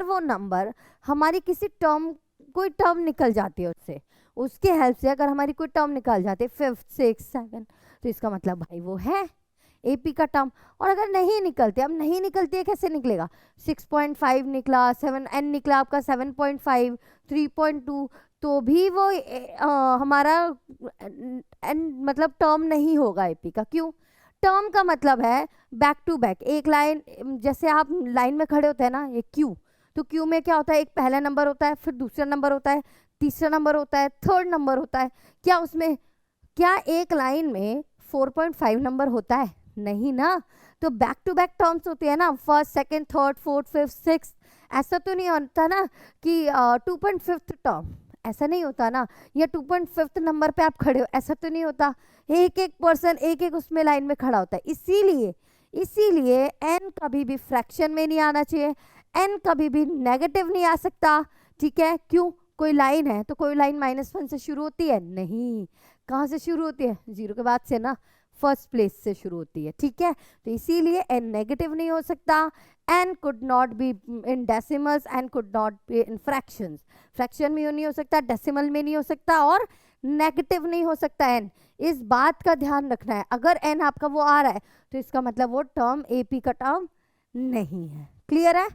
वो नंबर हमारी किसी टर्म, कोई टर्म निकल जाती है उससे, उसके हेल्प से अगर हमारी कोई टर्म निकल जाती है 5 6 7, तो इसका मतलब भाई वो है एपी का टर्म। और अगर नहीं निकलते, अब नहीं निकलती है कैसे निकलेगा, 6.5 निकला, 7 एन निकला आपका 7.5 3.2, तो भी वो हमारा एन मतलब टर्म नहीं होगा एपी का। क्यों, टर्म का मतलब है बैक टू बैक, एक लाइन, जैसे आप लाइन में खड़े होते हैं ना, ये क्यू, तो क्यू में क्या होता है, एक पहला नंबर होता है, फिर दूसरा नंबर होता है, तीसरा नंबर होता है, थर्ड नंबर होता है। क्या उसमें, क्या एक लाइन में 4.5 नंबर होता है, नहीं ना। तो बैक टू बैक टर्म्स होते हैं ना, first second third fourth fifth sixth, ऐसा तो नहीं होता ना कि 2.5 टर्म, ऐसा नहीं होता ना, या 2.5 नंबर पे आप खड़े हो, ऐसा तो नहीं होता। एक एक पर्सन एक एक उसमें लाइन में खड़ा होता है। इसीलिए एन कभी भी फ्रैक्शन में नहीं आना चाहिए, एन कभी भी नेगेटिव नहीं आ सकता, ठीक है। क्यों, कोई लाइन है तो कोई लाइन -1 से शुरू होती है, नहीं, कहाँ से शुरू होती है, 0 के बाद से ना, फर्स्ट प्लेस से शुरू होती है, ठीक है। तो इसीलिए एन नेगेटिव नहीं हो सकता, N could not be in decimals, N could not be in fractions, fraction में नहीं हो सकता, डेसिमल में नहीं हो सकता, और नेगेटिव नहीं हो सकता एन। इस बात का ध्यान रखना है, अगर एन आपका वो आ रहा है तो इसका मतलब वो टर्म एपी का टर्म नहीं है। क्लियर है,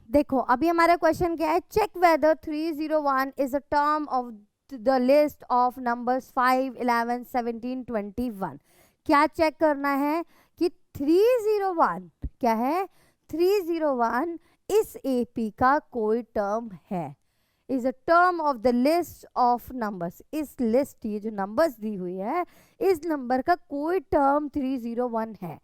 देखो अभी हमारा क्वेश्चन क्या है, check whether 301 is a term of the list of numbers 5, 11, 17, 21। क्या चेक करना है कि 301 क्या है, 301 इस एपी का कोई टर्म है, is a term of the list of numbers. इस लिस्ट, ये जो नंबर्स दी हुई है, इस नंबर का कोई टर्म 301 है।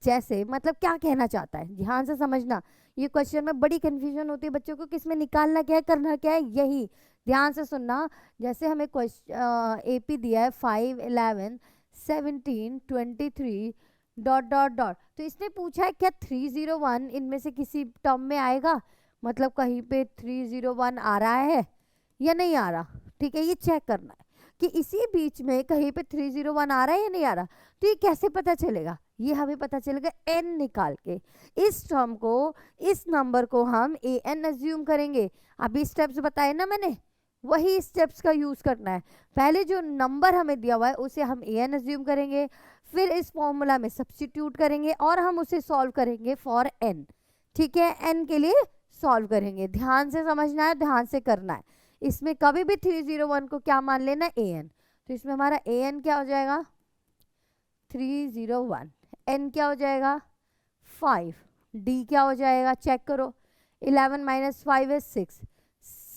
जैसे मतलब क्या कहना चाहता है, ध्यान से समझना, ये क्वेश्चन में बड़ी कंफ्यूजन होती है बच्चों को, किसमें निकालना क्या है, करना क्या है, यही ध्यान से सुनना। जैसे हमें क्वेश्चन एपी दिया है 5, 11, 17, 23 डॉट डॉट डॉट, तो इसने पूछा है क्या 301 इनमें से किसी टर्म में आएगा, मतलब कहीं पे 301 आ रहा है या नहीं आ रहा, ठीक है, ये चेक करना है कि इसी बीच में कहीं पे 301 आ रहा है या नहीं आ रहा। तो ये कैसे पता चलेगा, ये हमें पता चलेगा n निकाल के। इस टर्म को, इस नंबर को हम an अज्यूम करेंगे। अभी स्टेप्स बताए ना मैंने, वही स्टेप्स का यूज करना है। पहले जो नंबर हमें दिया हुआ है उसे हम an अज्यूम करेंगे, फिर इस फॉर्मूला में सब्स्टिट्यूट करेंगे और हम उसे सॉल्व करेंगे फॉर n, ठीक है, n के लिए सॉल्व करेंगे। ध्यान से समझना है, ध्यान से करना है। इसमें कभी भी 301 को क्या मान लेना, an, तो इसमें हमारा an क्या हो जाएगा 301, n क्या हो जाएगा 5, d क्या हो जाएगा चेक करो, 11 minus 5 is 6,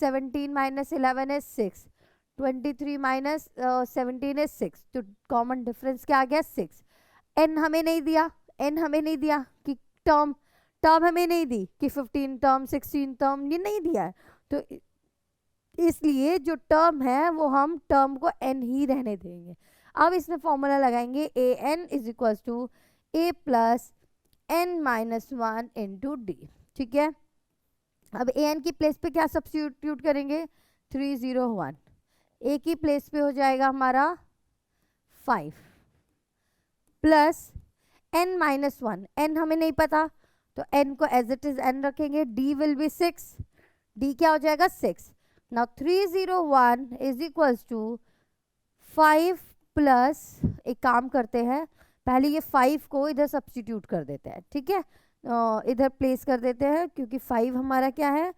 17 minus 11 is 6, 23 minus 17 is 6, तो कॉमन डिफरेंस क्या आ गया 6। n हमें नहीं दिया, n हमें नहीं दिया कि टर्म हमें नहीं दी कि 15 टर्म 16 टर्म, ये नहीं दिया है, तो इसलिए जो टर्म है वो हम टर्म को n ही रहने देंगे। अब इसमें फॉर्मूला लगाएंगे an is equal to a plus n minus 1 into D, ठीक है। अब an की प्लेस पे क्या सब्स्टिट्यूट करेंगे 301, a की प्लेस पे हो जाएगा हमारा 5 प्लस n माइनस 1, n हमें नहीं पता तो n को एज इट इज n रखेंगे, d विल बी 6, d क्या हो जाएगा 6। Now 301 is equals to 5 plus, एक काम करते हैं पहले ये 5 को इधर सब्स्टिट्यूट कर देते हैं, ठीक है, इधर प्लेस कर देते हैं क्योंकि 5 हमारा क्या है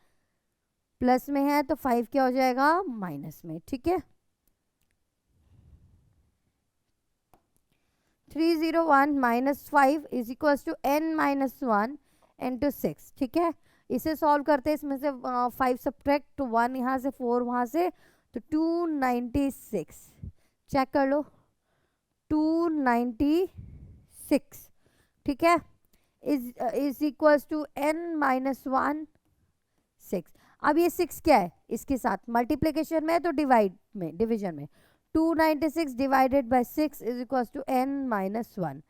प्लस में है, तो 5 क्या हो जाएगा माइनस में, ठीक है। 301 minus 5 is equals to n minus 1 into 6, ठीक है। इसे सॉल्व करते हैं, इसमें से 5 सब्ट्रैक्ट तो 1 यहाँ से 4 वहाँ से, तो 296 चेक कर लो 296, ठीक है, is equals to n minus 1 6। अब ये 6 क्या है, इसके साथ मल्टीप्लिकेशन में है तो डिवाइड में, डिवीजन में, 296 divided by 6 is equals to n minus 1।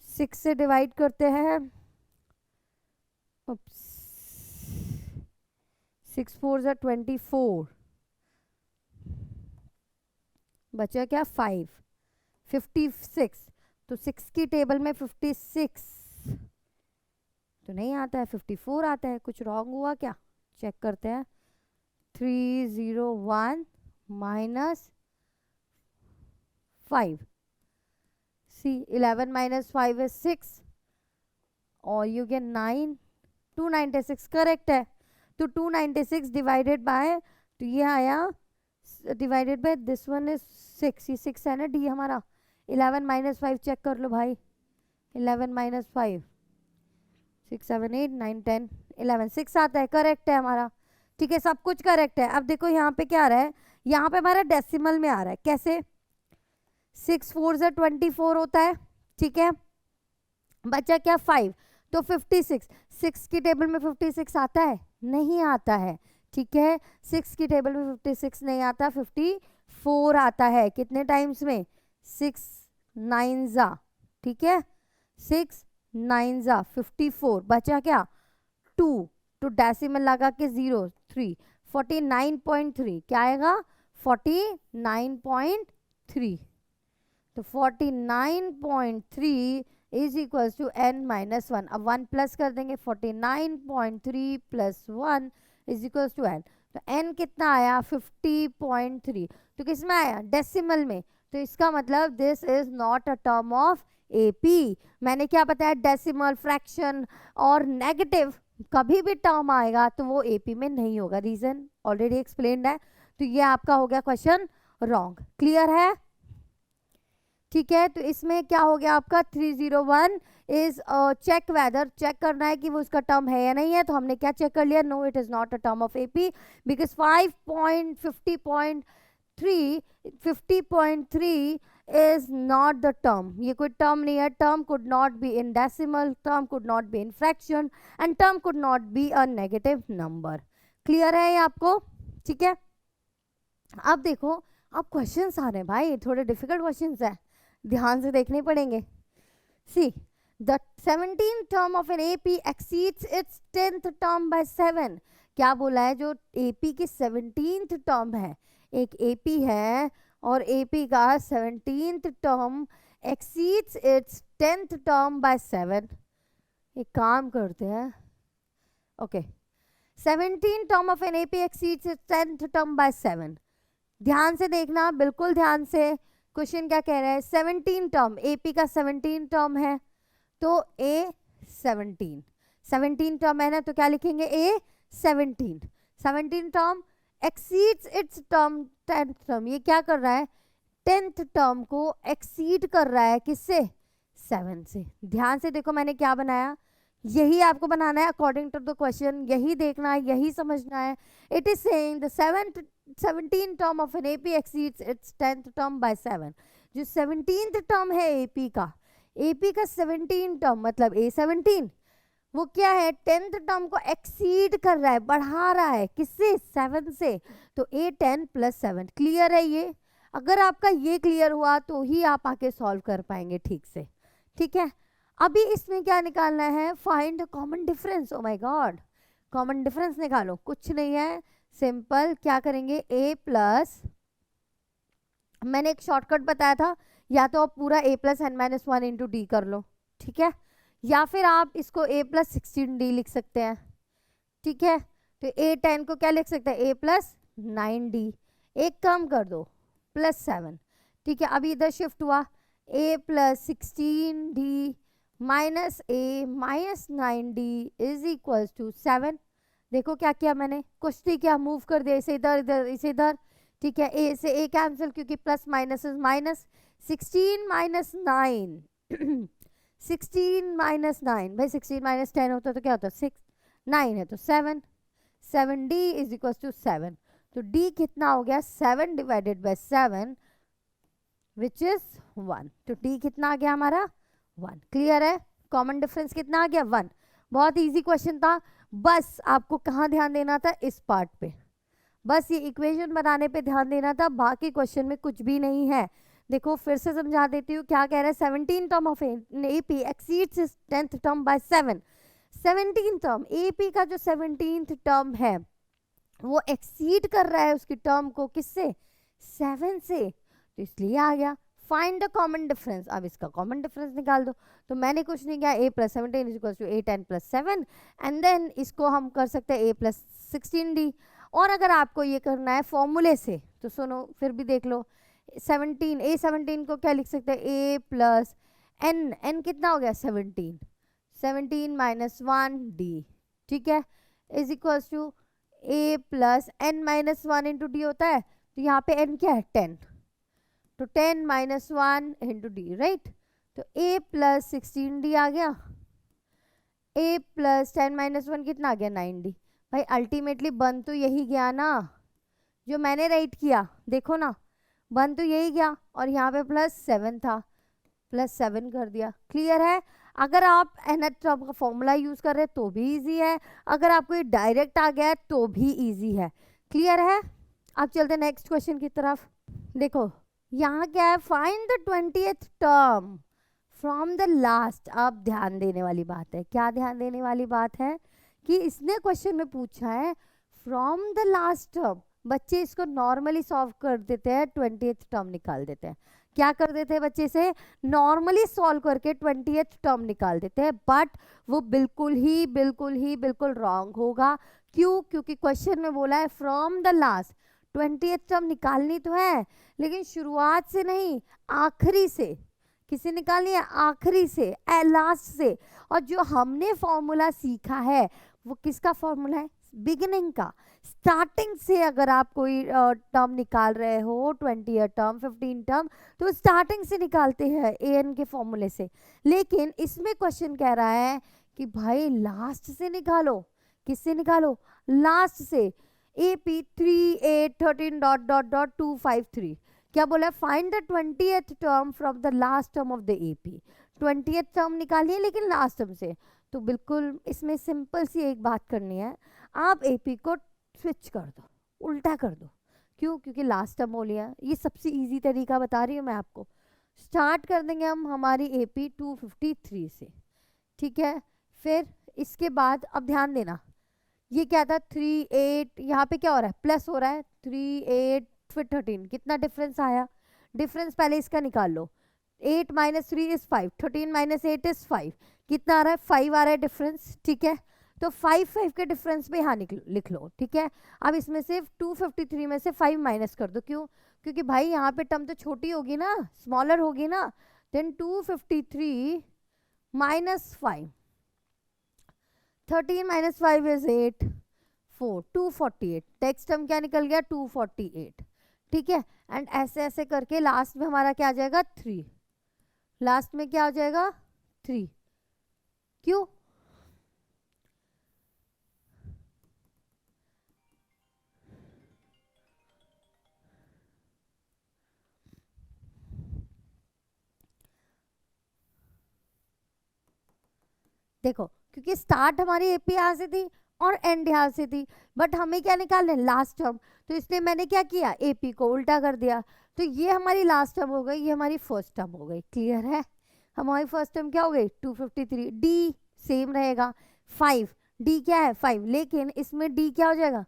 6 से डिवाइड करते हैं, 6 4 जा 24, बचा क्या 5, 56, तो 6 की टेबल में 56 तो नहीं आता है, 54 आता है, कुछ रॉन्ग हुआ क्या, चेक करते हैं। 301 माइनस 5, सी 11 माइनस 5 इज 6 और यू गेट 9, 296 करेक्ट है। तो 296 डिवाइडेड बाय, तो ये आया divided by this one is 6, ये 6 है ना, डी हमारा। 11 माइनस 5 चेक कर लो भाई, 11 माइनस 5 6 7 8 9 10 11 6 आता है, करेक्ट है हमारा, ठीक है, सब कुछ करेक्ट है। अब देखो यहाँ पे क्या आ रहा है, यहाँ पे हमारा डेसिमल में आ रहा है, कैसे 6 4 जा 24 होता है, ठीक है, बचा क्या 5, तो 56, 6 की टेबल में 56 आता है, नहीं आता है, ठीक है, 6 की टेबल में 56 नहीं आता, 54 आता है, कितने टाइम्स में 6 9 जा, ठीक है, 6 9 जा 54, बचा क्या 2, तो डेसिमल लगा के 0 3, 49.3 क्या आएगा 49.3, तो 49.3 is equals to n minus 1। अब 1 प्लस कर देंगे, 49.3 plus 1 is equals to n, तो n कितना आया 50.3, तो किस में आया डेसिमल में, तो इसका मतलब this is not a term of AP। मैंने क्या बताया, डेसिमल, फ्रैक्शन और नेगेटिव कभी भी टर्म आएगा तो वो एपी में नहीं होगा, रीजन ऑलरेडी एक्सप्लेन्ड है। तो ये आपका हो गया क्वेश्चन रॉन्ग। क्लियर है? ठीक है, तो इसमें क्या हो गया आपका 301 इज चेक वेदर, चेक करना है कि वो उसका टर्म है या नहीं है। तो हमने क्या चेक कर लिया, no it is not a term of AP because 50.3 is not the term, ये कोई टर्म नहीं है। Term could not be in decimal, term could not be in fraction and term could not be a negative number। Clear है ये आपको? ठीक है, अब देखो अब क्वेश्चंस आ रहे हैं भाई, थोड़े डिफिकल्ट क्वेश्चंस है, ध्यान से देखने पड़ेंगे। See the 17th term of an AP exceeds its 10th term by 7। क्या बोला है, जो AP की 17th टर्म है, एक AP है और AP का 17th term exceeds its 10th term by 7। एक काम करते हैं, okay 17th term of an AP exceeds its 10th term by 7। ध्यान से देखना, बिल्कुल ध्यान से। क्वेश्चन क्या कह रहा है, 17 टर्म, एपी का 17 टर्म है तो ए 17 टर्म है ना, तो क्या लिखेंगे ए 17 term exceeds its term 10th term. ये क्या कर रहा है, 10th टर्म को एक्सीड कर रहा है, किससे, 7 से। ध्यान से देखो मैंने क्या बनाया, यही आपको बनाना है अकॉर्डिंग टू द क्वेश्चन, यही देखना है, यही समझना है। It is saying the 17th term of an AP exceeds its 10th term by 7। जो 17th टर्म है AP का, AP का 17 टर्म मतलब A17, वो क्या है 10th टर्म को एक्सीड कर रहा है, बढ़ा रहा है, किससे, 7 से। तो A10 + 7। क्लियर है ये? अगर आपका ये क्लियर हुआ तो ही आप आके सॉल्व कर पाएंगे ठीक से। ठीक है, अभी इसमें क्या निकालना है, find common difference. Oh my God, common difference निकालो, कुछ नहीं है, सिंपल। क्या करेंगे, a प्लस, मैंने एक शॉर्टकट बताया था, या तो आप पूरा a + n-1 इंटू डी कर लो, ठीक है, या फिर आप इसको a + 16d लिख सकते हैं। ठीक है, तो A10 को क्या लिख सकते हैं, a + 9d, एक कम कर दो +7। ठीक है, अभी इधर शिफ्ट हुआ, a + 16d minus a minus 9d is equals to 7। देखो क्या किया मैंने, कुछ नहीं किया, मूव कर दिया इसे इधर, इधर इसे इधर। ठीक है, a से a कैंसिल, क्योंकि प्लस माइनस इज माइनस। 16 - 9 16 - 9 भाई, 16 - 10 होता तो क्या होता, 6, 9 है तो 7, 7d इज इक्वल टू 7। तो d कितना हो गया, 7 / 7 विच इज 1। तो d कितना आ गया हमारा, 1। क्लियर है? कॉमन डिफरेंस कितना आ गया, 1। बहुत इजी क्वेश्चन था, बस आपको कहाँ ध्यान देना था, इस पार्ट पे, बस ये इक्वेशन बनाने पे ध्यान देना था, बाकी क्वेश्चन में कुछ भी नहीं है। देखो फिर से समझा देती हूँ, क्या कह रहा है, 17 term of AP exceeds its 10th term by 7। 17 term, AP का जो 17th टर्म है वो एक्सीड कर रहा है उसकी टर्म को, किससे, 7 से, तो इसलिए आ गया। फाइंड द कॉमन डिफरेंस, अब इसका कॉमन डिफरेंस निकाल दो। तो मैंने कुछ नहीं किया, a + 17 is equal to A10 + 7 and then इसको हम कर सकते हैं a + 16d। और अगर आपको ये करना है फॉर्मूले से तो सुनो फिर भी देख लो, 17 A17 को क्या लिख सकते हैं, a + n, n कितना हो गया, 17 - 1d। ठीक है, is equal to a + n - 1 into D होता है, तो यहाँ पे n क्या है, 10, तो 10 - 1 इंटू डी, राइट। तो a + 16d आ गया, a + 10 - 1 कितना आ गया, 9d। भाई अल्टीमेटली बन तो यही गया ना, जो मैंने राइट किया, देखो ना बन तो यही गया, और यहाँ पे +7 था, +7 कर दिया। क्लियर है? अगर आप nth टर्म का फॉर्मूला यूज कर रहे हैं तो भी इजी है, अगर आपको ये डायरेक्ट आ गया है तो भी इजी है। क्लियर है? अब चलते नेक्स्ट क्वेश्चन की तरफ। देखो यहाँ क्या है, find the 20th term from the last. अब ध्यान देने वाली बात है, क्या ध्यान देने वाली बात है कि इसने क्वेश्चन में पूछा है फ्रॉम द लास्ट टर्म। बच्चे इसको नॉर्मली सॉल्व कर देते हैं, 20th टर्म निकाल देते हैं। क्या कर देते हैं बच्चे से, नॉर्मली सॉल्व करके 20th टर्म निकाल देते हैं, बट वो बिल्कुल रॉन्ग होगा। क्यों? क्योंकि क्वेश्चन में बोला है from the last, 20th term निकालनी तो है लेकिन शुरुआत से नहीं, आखिरी से। किसे निकालनी है, आखिरी से, लास्ट से। और जो हमने फॉर्मूला सीखा है वो किसका फॉर्मूला है? बिगिनिंग का, स्टार्टिंग से अगर आप कोई टर्म निकाल रहे हो 20 ईयर टर्म 15 टर्म, तो स्टार्टिंग से निकालते हैं ए एन के फॉर्मूले से। लेकिन इसमें क्वेश्चन कह रहा है कि भाई लास्ट से निकालो। किससे निकालो? लास्ट से। A P 3 8 13 dot dot dot 253 क्या बोला? Find the 20th term from the last term of the AP. 20th term निकालिए लेकिन लास्ट टर्म से। तो बिल्कुल इसमें सिंपल सी एक बात करनी है, आप एपी को स्विच कर दो, उल्टा कर दो। क्यों? क्योंकि लास्ट टर्म हो लिया। ये सबसे इजी तरीका बता रही हूँ मैं आपको। स्टार्ट कर देंगे हम हमारी एपी 253 से, ठीक है। फिर इसके बाद अब ध्यान देना, ये क्या था? 3 8, यहाँ पे क्या हो रहा है? प्लस हो रहा है। 3 8 फिर 13, कितना डिफरेंस आया? डिफरेंस पहले इसका निकाल लो। 8 - 3 इज 5, 13 - 8 इज 5, कितना आ रहा है? 5 आ रहा है डिफरेंस, ठीक है। तो 5 5 के डिफरेंस पे यहाँ लिख लो, ठीक है। अब इसमें से 253 में से 5 माइनस कर दो। क्यों? क्योंकि भाई यहाँ पे टर्म तो छोटी होगी ना, स्मॉलर होगी ना। Then 253 - 5, 13 - 5 is 8, 4, 248। टेक्स्ट टर्म क्या निकल गया? 248, ठीक है। एंड ऐसे ऐसे करके लास्ट में हमारा क्या आ जाएगा? 3। लास्ट में क्या आ जाएगा? 3। क्यों? देखो, क्योंकि स्टार्ट हमारी एपी यहाँ से थी और एंड यहाँ से थी, बट हमें क्या निकालना है? Last term. तो इसलिए मैंने क्या किया? एपी को उल्टा कर दिया। तो ये हमारी लास्ट टर्म हो गई, ये हमारी फर्स्ट टर्म हो गई। क्लियर है? हमारी फर्स्ट टर्म क्या हो गई? 253। डी सेम रहेगा 5। डी क्या है? 5। लेकिन इसमें डी क्या हो जाएगा?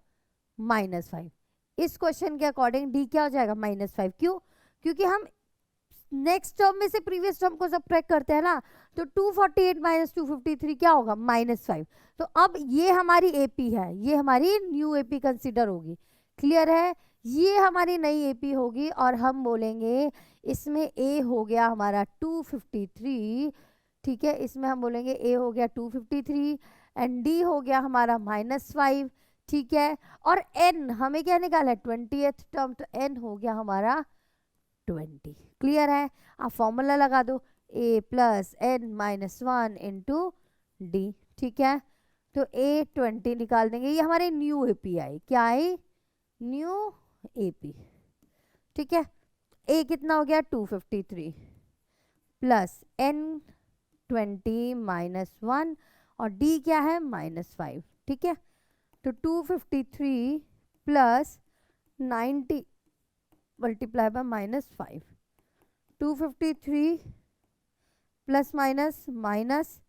-5। इस क्वेश्चन के अकॉर्डिंग डी क्या हो जाएगा? -5। क्यों? क्योंकि हम नेक्स्ट टर्म में से प्रीवियस टर्म को सबट्रैक्ट करते हैं ना। तो 248 - 253 क्या होगा? -5। तो अब ये हमारी एपी है, ये हमारी न्यू एपी कंसीडर होगी। क्लियर है? ये हमारी नई एपी होगी और हम बोलेंगे इसमें ए हो गया हमारा 253, ठीक है। इसमें हम बोलेंगे ए हो गया 253 एंड डी हो गया हमारा -5, ठीक है। और एन हमें क्या निकाला है? 20th टर्म, तो एन हो गया हमारा 20। क्लियर है? आप फॉर्मूला लगा दो, a + n - 1 इंटू डी, ठीक है। तो a 20 निकाल देंगे, ये हमारे न्यू एपी आई। क्या आई? न्यू एपी, ठीक है। a कितना हो गया? 253 प्लस n 20 - 1 और d क्या है? -5, ठीक है। तो 253 plus 90 multiply by -5, 253 plus minus minus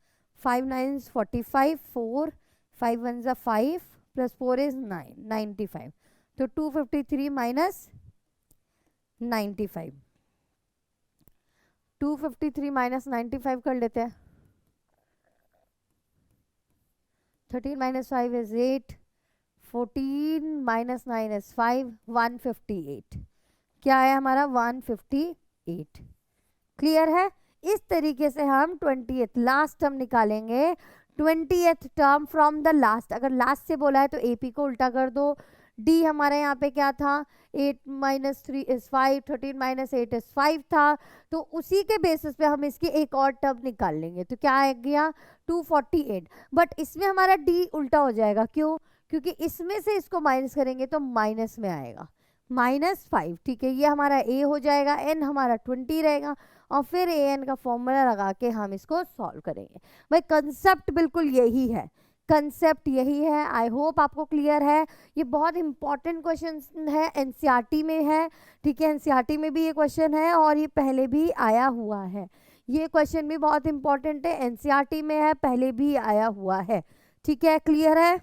5 9 45, 4 5 1 5 plus 4 is 9, 95। तो 253 - 95, 253 - 95 कर लेते हैं। 13 - 5 इज 8, 14 - 9 इज 5, 158। क्या है हमारा? 158। क्लियर है? इस तरीके से हम 20th लास्ट टर्म निकालेंगे। 20th term from the last, अगर लास्ट से बोला है तो एपी को उल्टा कर दो। डी हमारे यहाँ पे क्या था? 8 - 3 इज 5, 13 - 8 इज 5 था। तो उसी के बेसिस पे हम इसकी एक और टर्म निकाल लेंगे। तो क्या आ गया? 248। बट इसमें हमारा डी उल्टा हो जाएगा। क्यों? क्योंकि इसमें से इसको माइनस करेंगे तो माइनस में आएगा, -5, ठीक है। ये हमारा ए हो जाएगा, एन हमारा 20 रहेगा और फिर ए एन का फॉर्मूला लगा के हम इसको सॉल्व करेंगे। भाई कंसेप्ट बिल्कुल यही है, कंसेप्ट यही है। आई होप आपको क्लियर है। ये बहुत इंपॉर्टेंट क्वेश्चन है, एनसीईआरटी में है, ठीक है। एनसीईआरटी में भी ये क्वेश्चन है और ये पहले भी आया हुआ है। ये क्वेश्चन भी बहुत इंपॉर्टेंट है, एनसीईआरटी में है, पहले भी आया हुआ है, ठीक है। क्लियर है?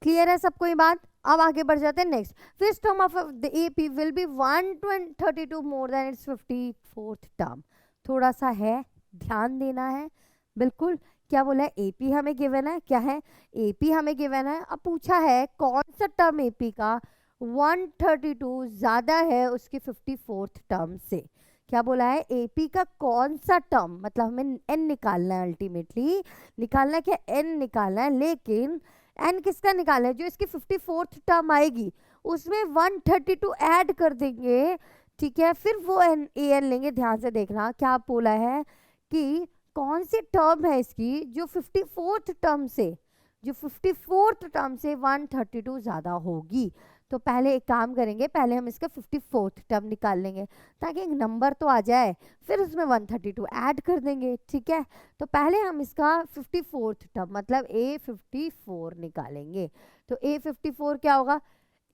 क्लियर है सबको ये बात? अब आगे बढ़ जाते हैं next. Fifth term of the AP will be 132 more than it's 54th term. थोड़ा सा है, ध्यान देना है। बिल्कुल, क्या बोला है? एपी हमें गिवन है, क्या है? एपी हमें गिवन है। अब पूछा है कौन सा टर्म एपी का 132 ज्यादा है उसके 54th टर्म से। क्या बोला है, एपी का कौन सा टर्म, मतलब हमें एन निकालना है, अल्टीमेटली निकालना है क्या, एन निकालना है, लेकिन एन किसका निकालना है, जो इसकी 54th टर्म आएगी उसमें 132 ऐड कर देंगे, ठीक है, फिर वो एन ए एन लेंगे। ध्यान से देखना क्या बोला है कि कौन सी टर्म है इसकी जो 54th टर्म से, जो 54th टर्म से 132 ज़्यादा होगी। तो पहले एक काम करेंगे, पहले हम इसका 54th टर्म निकाल लेंगे ताकि एक नंबर तो आ जाए, फिर उसमें 132 ऐड कर देंगे, ठीक है। तो पहले हम इसका 54th टर्म मतलब A54 निकालेंगे। तो A54 क्या होगा,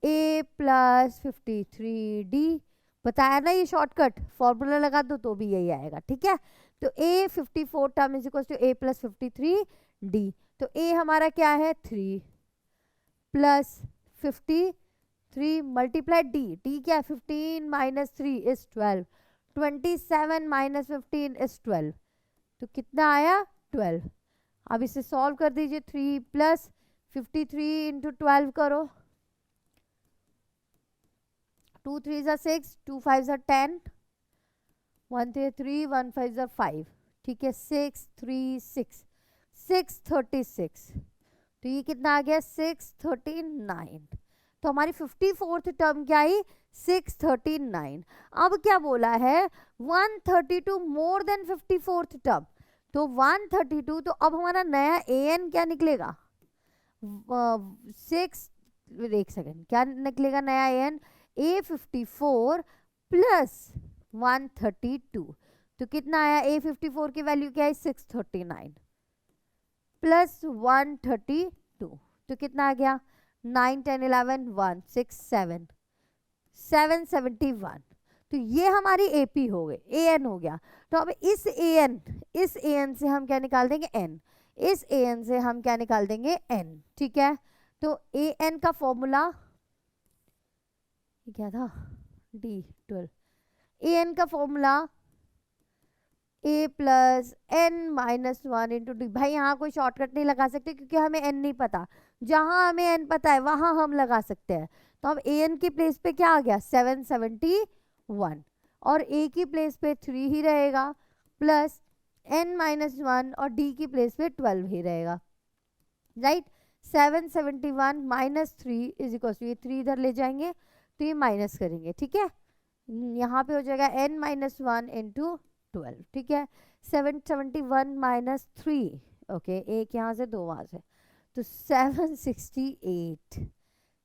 A + 53D, बताया ना ये शॉर्टकट, फॉर्मूला लगा दो तो भी यही आएगा, ठीक है। तो A54 term is equal to A + 53D। तो A हमारा क्या है 3 + 53 मल्टीप्लाई D, D क्या है 15 - 3 इज 12, 27 - 15 इज 12, तो कितना आया 12। अब इसे सॉल्व कर दीजिए, 3 + 53 × 12 करो, 2 3 = 6, 2 5 = 10, 1 3 3, 1 5 = 5, ठीक है, 6 3 6 636, तो ये कितना आ गया 639। तो हमारी 54th टर्म क्या आई 639। अब क्या बोला है 132 मोर देन 54th टर्म, तो 132, तो अब हमारा नया an क्या निकलेगा 6, एक सेकेंड, क्या निकलेगा नया an, A54 + 132, तो कितना आया A54 की वैल्यू क्या है 639 + 132, तो कितना आ गया 9 10 11 1 6 7 771। तो ये हमारी एपी हो गई, एन हो गया। तो अब इस एन से हम क्या निकाल देंगे एन, इस एन से हम क्या निकाल देंगे एन, ठीक है। तो ए एन का फॉर्मूला क्या था D12, ए एन का फॉर्मूला A + n - 1 × D। भाई यहाँ कोई शॉर्टकट नहीं लगा सकते क्योंकि हमें n नहीं पता, जहां हमें n पता है वहां हम लगा सकते हैं। तो अब an की प्लेस पे क्या आ गया 771, और a की प्लेस पे 3 ही रहेगा, प्लस n - 1 और d की प्लेस पे 12 ही रहेगा, राइट। 771 - 3 इज इक्वल टू, ये 3 इधर ले जाएंगे तो ये माइनस करेंगे, ठीक है, यहाँ पे हो जाएगा n - 1 × 12, ठीक है। 771 - 3, ओके, एक यहाँ से दो वहाँ से, तो 768,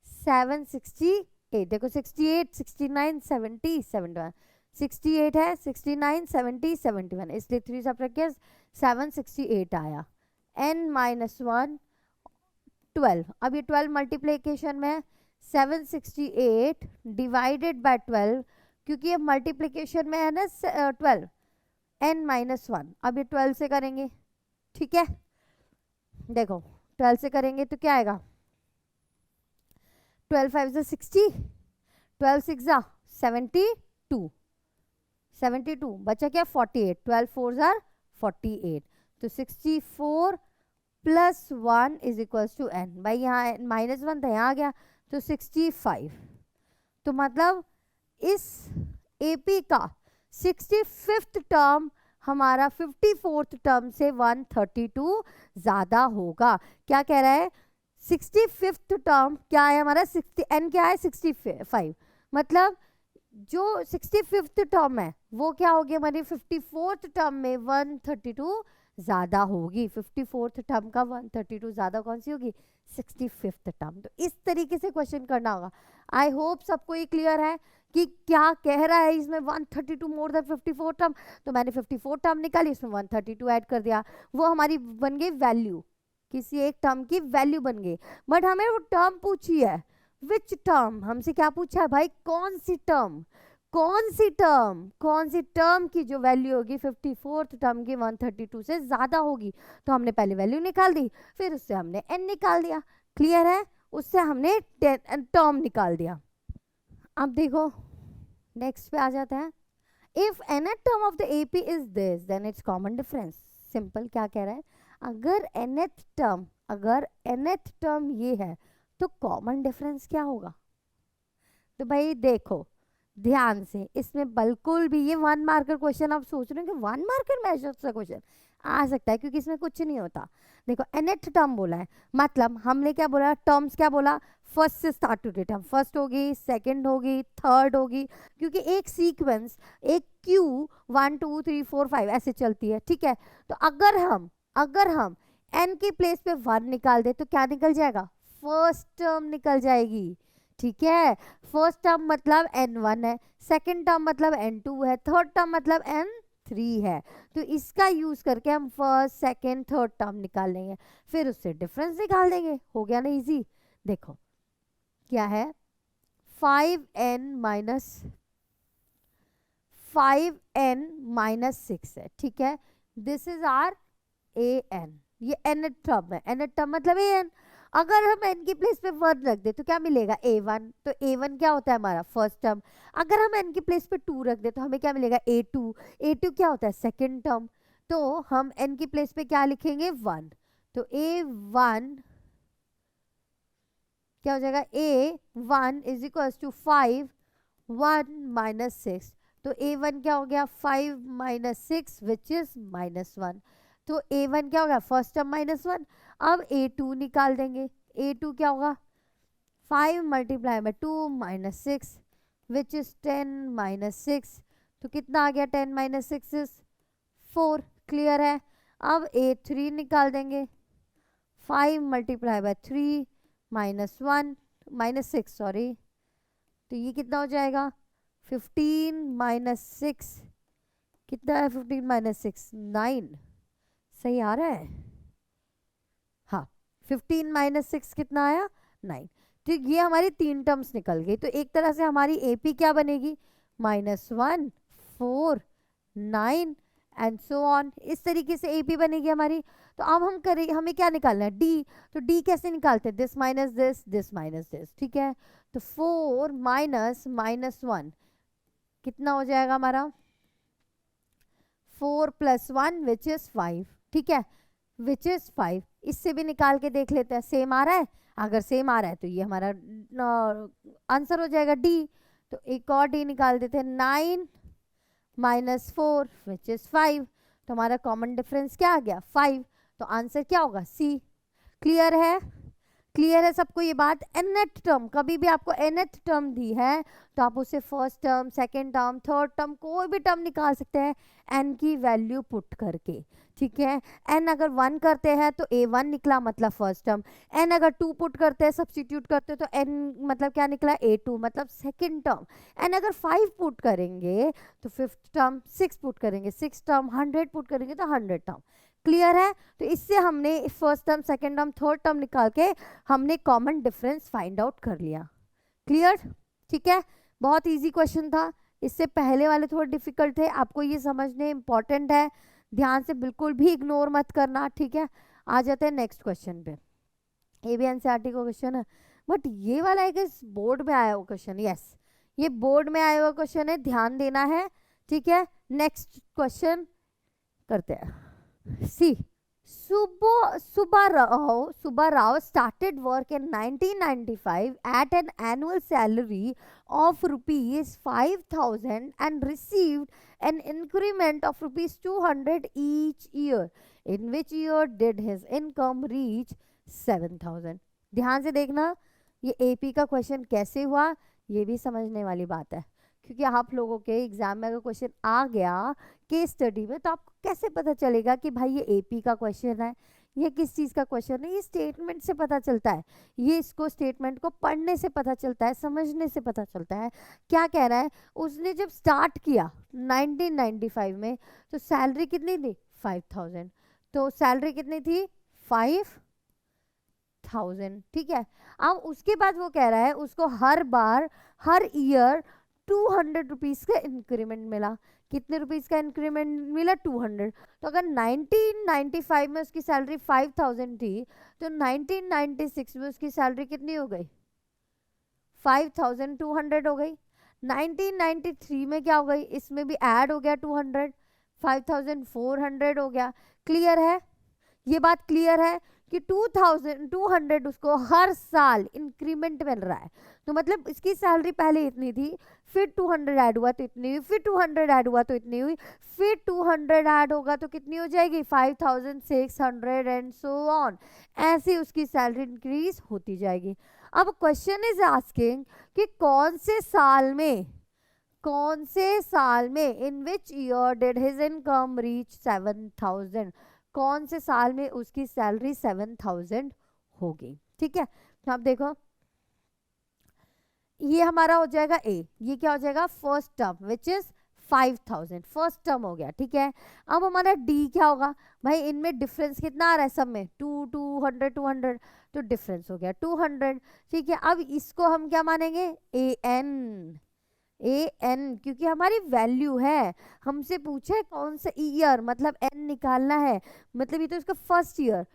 768, देखो 68 69 70 71, 68 है 69 70 71, इसलिए 3 सब रख के 768 आया। n - 1 12, अब ये 12 मल्टीप्लीकेशन में 768 डिवाइडेड बाय 12, क्योंकि ये मल्टीप्लीकेशन में है ना 12, n - 1, अब ये 12 से करेंगे, ठीक है। देखो 12 से करेंगे तो क्या आएगा 12 5 = 60, 12 6 = 72, 72 बचा क्या 48, 12 4 = 48, तो 64 + 1 इज इक्वल टू n, भाई यहाँ -1 था यहाँ आ गया तो 65। तो मतलब इस एपी का 65th टर्म हमारा 54th टर्म से 132 ज्यादा होगा। क्या कह रहा है 65th टर्म क्या है हमारा 60, n क्या है 65, मतलब जो 65th टर्म है वो क्या होगी हमारी 54th टर्म में 132 ज्यादा होगी। 54th टर्म का 132 ज्यादा कौन सी होगी 65th टर्म। तो इस तरीके से क्वेश्चन करना होगा। आई होप सबको ये क्लियर है कि क्या कह रहा है इसमें 132 मोर देन 54 टर्म। तो मैंने 54 टर्म निकाली, इसमें 132 ऐड कर दिया, वो हमारी बन गई वैल्यू, किसी एक टर्म की वैल्यू बन गई। बट हमें वो टर्म पूछी है, विच टर्म, हमसे क्या पूछा है भाई कौन सी टर्म, कौन सी टर्म, कौन सी टर्म की जो वैल्यू होगी 54th टर्म की 132 से ज्यादा होगी। तो हमने पहले वैल्यू निकाल दी, फिर उससे हमने n निकाल दिया, क्लियर है, उससे हमने टर्म निकाल दिया। अब देखो नेक्स्ट पे आ जाते हैं। If nth term of the AP is this then it's common difference. Simple, क्या कह रहा है अगर nth टर्म ये है तो कॉमन डिफरेंस क्या होगा। तो भाई देखो ध्यान से, इसमें बिल्कुल भी ये 1 मार्कर क्वेश्चन आप सोच रहे हो कि 1 मार्कर में ऐसा सा क्वेश्चन आ सकता है, क्योंकि इसमें कुछ नहीं होता। देखो nth टर्म बोला है, मतलब हमने क्या बोला, टर्म्स क्या बोला, फर्स्ट से स्टार्ट टू डेट, हम फर्स्ट होगी, सेकंड होगी, थर्ड होगी, क्योंकि एक सीक्वेंस, एक क्यू 1 2 3 4 5 ऐसे चलती है, ठीक है। तो अगर हम n की प्लेस पे 1 निकाल दे तो क्या निकल जाएगा, फर्स्ट टर्म निकल जाएगी, ठीक है। फर्स्ट टर्म मतलब n1 है, सेकंड टर्म मतलब n2 है, थर्ड टर्म मतलब n3 है। तो इसका यूज करके हम फर्स्ट सेकंड थर्ड टर्म निकाल लेंगे, फिर उससे डिफरेंस निकाल देंगे, हो गया ना इजी। देखो क्या है, 5n माइनस 6 है, ठीक है। दिस इज आर an, ये nth टर्म है, nth टर्म मतलब an। अगर हम n की प्लेस पे 1 रख दे तो क्या मिलेगा, a1। तो a1 क्या होता है हमारा फर्स्ट टर्म। अगर हम n की प्लेस पे 2 रख दे तो हमें क्या मिलेगा, a2 क्या होता है सेकंड टर्म। तो हम n की प्लेस पे क्या लिखेंगे, 1। तो a1 क्या हो जाएगा, a1 is equal to 5 1 minus 6। तो a1 क्या हो गया, 5 माइनस 6 विच इज -1। तो a1 क्या होगा, फर्स्ट टर्म -1। अब a2 निकाल देंगे, a2 क्या होगा, 5 multiply by 2 minus 6 which is 10 minus 6। तो कितना आ गया, 10 माइनस 6 इज 4, क्लियर है। अब a3 निकाल देंगे, 5 मल्टीप्लाई बाय 3 माइनस 6 सॉरी, तो ये कितना हो जाएगा, 15 माइनस 6 कितना है, 15 माइनस 6 9, सही आ रहा है, हाँ 15 माइनस 6 कितना आया, 9। तो ये हमारी 3 टर्म्स निकल गई। तो एक तरह से हमारी एपी क्या बनेगी, -1 4 9 एंड सो ऑन, इस तरीके से एपी बनेगी हमारी। तो अब हम करें, हमें क्या निकालना है, डी। तो डी कैसे निकालते हैं, दिस माइनस दिस, ठीक है। तो 4 माइनस -1 कितना हो जाएगा हमारा, 4 प्लस 1 विच इज 5, ठीक है, विच इज 5। इससे भी निकाल के देख लेते हैं सेम आ रहा है, अगर सेम आ रहा है तो ये हमारा आंसर हो जाएगा डी। तो एक और डी निकाल देते हैं, 9 माइनस 4 विच इज 5। तो हमारा कॉमन डिफरेंस क्या आ गया, 5। तो आंसर क्या होगा, सी। क्लियर है, क्लियर है सबको ये बात। nth टर्म, कभी भी आपको nth टर्म दी है तो आप उसे first term, second term, third term, कोई भी टर्म निकाल सकते हैं n की वैल्यू पुट करके, ठीक है। n अगर 1 करते हैं तो a1 निकला मतलब फर्स्ट टर्म, n अगर 2 पुट करते हैं, सब्सटीट्यूट करते हैं तो n मतलब क्या निकला, a2 मतलब सेकेंड टर्म। n अगर 5 पुट करेंगे तो फिफ्थ टर्म, 6 पुट करेंगे 6 टर्म, 100 पुट करेंगे तो 100 टर्म। क्लियर है। तो इससे हमने first term, second term, third term निकाल के हमने कॉमन डिफरेंस फाइंड आउट कर लिया। क्लियर, ठीक है, बहुत इजी क्वेश्चन था। इससे पहले वाले थोड़े डिफिकल्ट थे, आपको ये समझने इंपॉर्टेंट है, ध्यान से बिल्कुल भी इग्नोर मत करना, ठीक है। आ जाते हैं नेक्स्ट क्वेश्चन पे। ये भी एनसीईआरटी का क्वेश्चन है, बट ये वाला है कि बोर्ड में आया हुआ क्वेश्चन, यस ये बोर्ड में आया हुआ क्वेश्चन है, ध्यान देना है, ठीक है। नेक्स्ट क्वेश्चन करते हैं। See, Subba Rao started work in 1995 at an annual salary of rupees 5,000 and received an increment of rupees 200 each year. In which year did his income reach 7,000? ध्यान से देखना, ये एपी का क्वेश्चन कैसे हुआ ये भी समझने वाली बात है, क्योंकि आप लोगों के एग्जाम में अगर क्वेश्चन आ गया केस स्टडी में तो आपको कैसे पता चलेगा कि भाई ये एपी का क्वेश्चन है, ये किस चीज़ का क्वेश्चन है। ये स्टेटमेंट से पता चलता है, ये इसको स्टेटमेंट को पढ़ने से पता चलता है, समझने से पता चलता है। क्या कह रहा है, उसने जब स्टार्ट किया 1995 में तो सैलरी कितनी थी, 5,000। तो सैलरी कितनी थी, 5,000, ठीक है। अब उसके बाद वो कह रहा है उसको हर बार, हर ईयर 200 रुपीज़ का इंक्रीमेंट मिला। कितने रुपीस का इंक्रीमेंट मिला, 200। तो अगर 1995 में उसकी सैलरी 5,000 थी तो 1996 में उसकी सैलरी कितनी हो गई, 5,200 हो गई। 1993 में क्या हो गई, इसमें भी ऐड हो गया 200, 5,400 हो गया। क्लियर है, ये बात क्लियर है। कि 2200 उसको हर साल इंक्रीमेंट मिल रहा है। तो मतलब इसकी सैलरी पहले इतनी थी, फिर 200 ऐड हुआ तो इतनी हुई, फिर 200 ऐड हुआ तो इतनी हुई, फिर 200 ऐड होगा तो कितनी हो जाएगी 5600 एंड सो ऑन। ऐसे उसकी सैलरी इंक्रीज होती जाएगी। अब क्वेश्चन इज आस्किंग कि कौन से साल में in which year did his income reach 7000, कौन से साल में उसकी सैलरी 7000 होगी। ठीक है, तो आप देखो ये हमारा हो जाएगा ए, ये क्या हो जाएगा first term which is 5000, first term हो गया। ठीक है, अब हमारा डी क्या होगा भाई, इनमें डिफरेंस कितना आ रहा है सब में 200 तो डिफरेंस हो गया 200। ठीक है, अब इसको हम क्या मानेंगे ए एन, क्योंकि हमारी वैल्यू है, हमसे पूछे कौन सा ईयर, मतलब एन निकालना है, मतलब ये तो इसका फर्स्ट ईयर,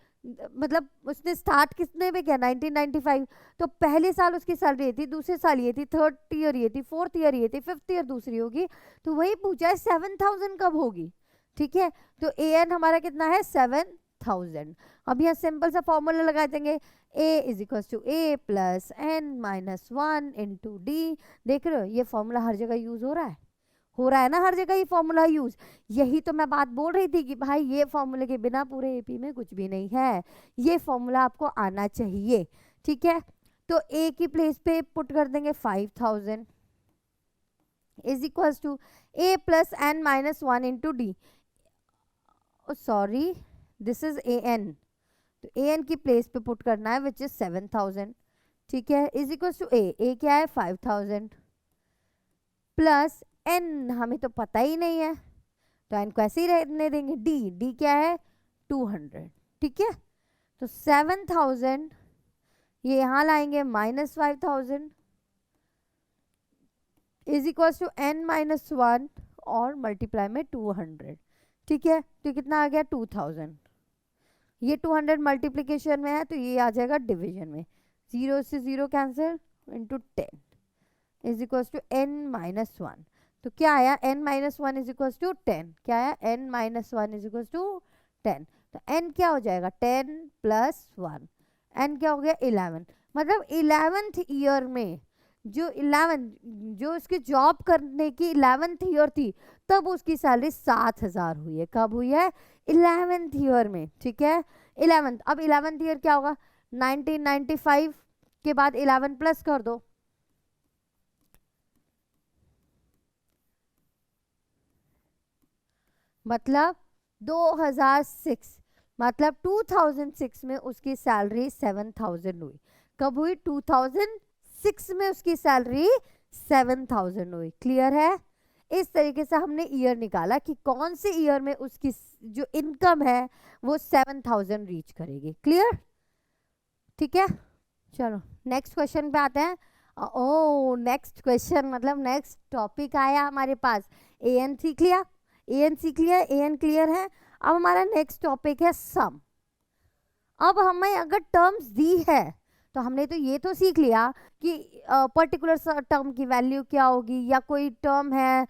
मतलब उसने स्टार्ट किसने में किया 1995, तो पहले साल उसकी सैलरी ये थी, दूसरे साल ये थी, थर्ड ईयर ये थी, फोर्थ ईयर ये थी, फिफ्थ ईयर दूसरी होगी, तो वही पूछा है 7000 कब होगी। ठीक है, तो ए एन हमारा कितना है 7000। अब यहाँ सिंपल सा फॉर्मूला लगा देंगे, a is equal to A plus N minus 1 into d. देख रहे हो ये फॉर्मूला हर जगह यूज हो रहा है ना, हर जगह ये फॉर्मूला यूज। यही तो मैं बात बोल रही थी कि भाई ये फॉर्मूले के बिना पूरे एपी में कुछ भी नहीं है, ये फॉर्मूला आपको आना चाहिए। ठीक है, तो ए की प्लेस पे पुट कर देंगे 5000 is equal to A plus N minus 1 into D, sorry this is A N, तो ए एन की प्लेस पे पुट करना है विच इज 7000। ठीक है, इज इक्वल टू ए क्या है 5000 प्लस एन हमें तो पता ही नहीं है, तो एन को ऐसे ही रहने देंगे, डी क्या है 200। ठीक है, तो 7000 ये यहाँ लाएंगे minus 5000 is equal to N minus 1 और मल्टीप्लाई में 200। ठीक है, तो कितना आ गया 2000, ये 200 मल्टीप्लीकेशन में है तो ये आ जाएगा डिवीजन में, 0 से 0 cancel into 10 is equal to N minus 1। तो क्या आया n minus 1 is equal to 10, क्या आया n minus 1 is equal to 10, तो n क्या हो जाएगा 10 प्लस 1, n क्या हो गया 11। मतलब 11th ईयर में जो उसकी जॉब करने की 11th ईयर थी तब उसकी सैलरी 7000 हुई है। कब हुई है 11th ईयर में। ठीक है, 11th, अब 11th ईयर क्या होगा 1995 के बाद 11 प्लस कर दो, मतलब 2006, मतलब 2006 में उसकी सैलरी 7000 हुई। कब हुई 2006 में उसकी सैलरी 7000 हुई। क्लियर है, इस तरीके से हमने ईयर निकाला कि कौन से ईयर में उसकी जो इनकम है वो 7000 रीच करेगी। क्लियर, ठीक है, चलो नेक्स्ट क्वेश्चन पे आते हैं। ओ नेक्स्ट क्वेश्चन मतलब नेक्स्ट टॉपिक आया हमारे पास, एएन सीख लिया, एएन सीख लिया, एएन क्लियर है। अब हमारा नेक्स्ट टॉपिक है सम। अब हमें अगर टर्म्स दी है तो हमने तो ये तो सीख लिया कि पर्टिकुलर टर्म की वैल्यू क्या होगी, या कोई टर्म है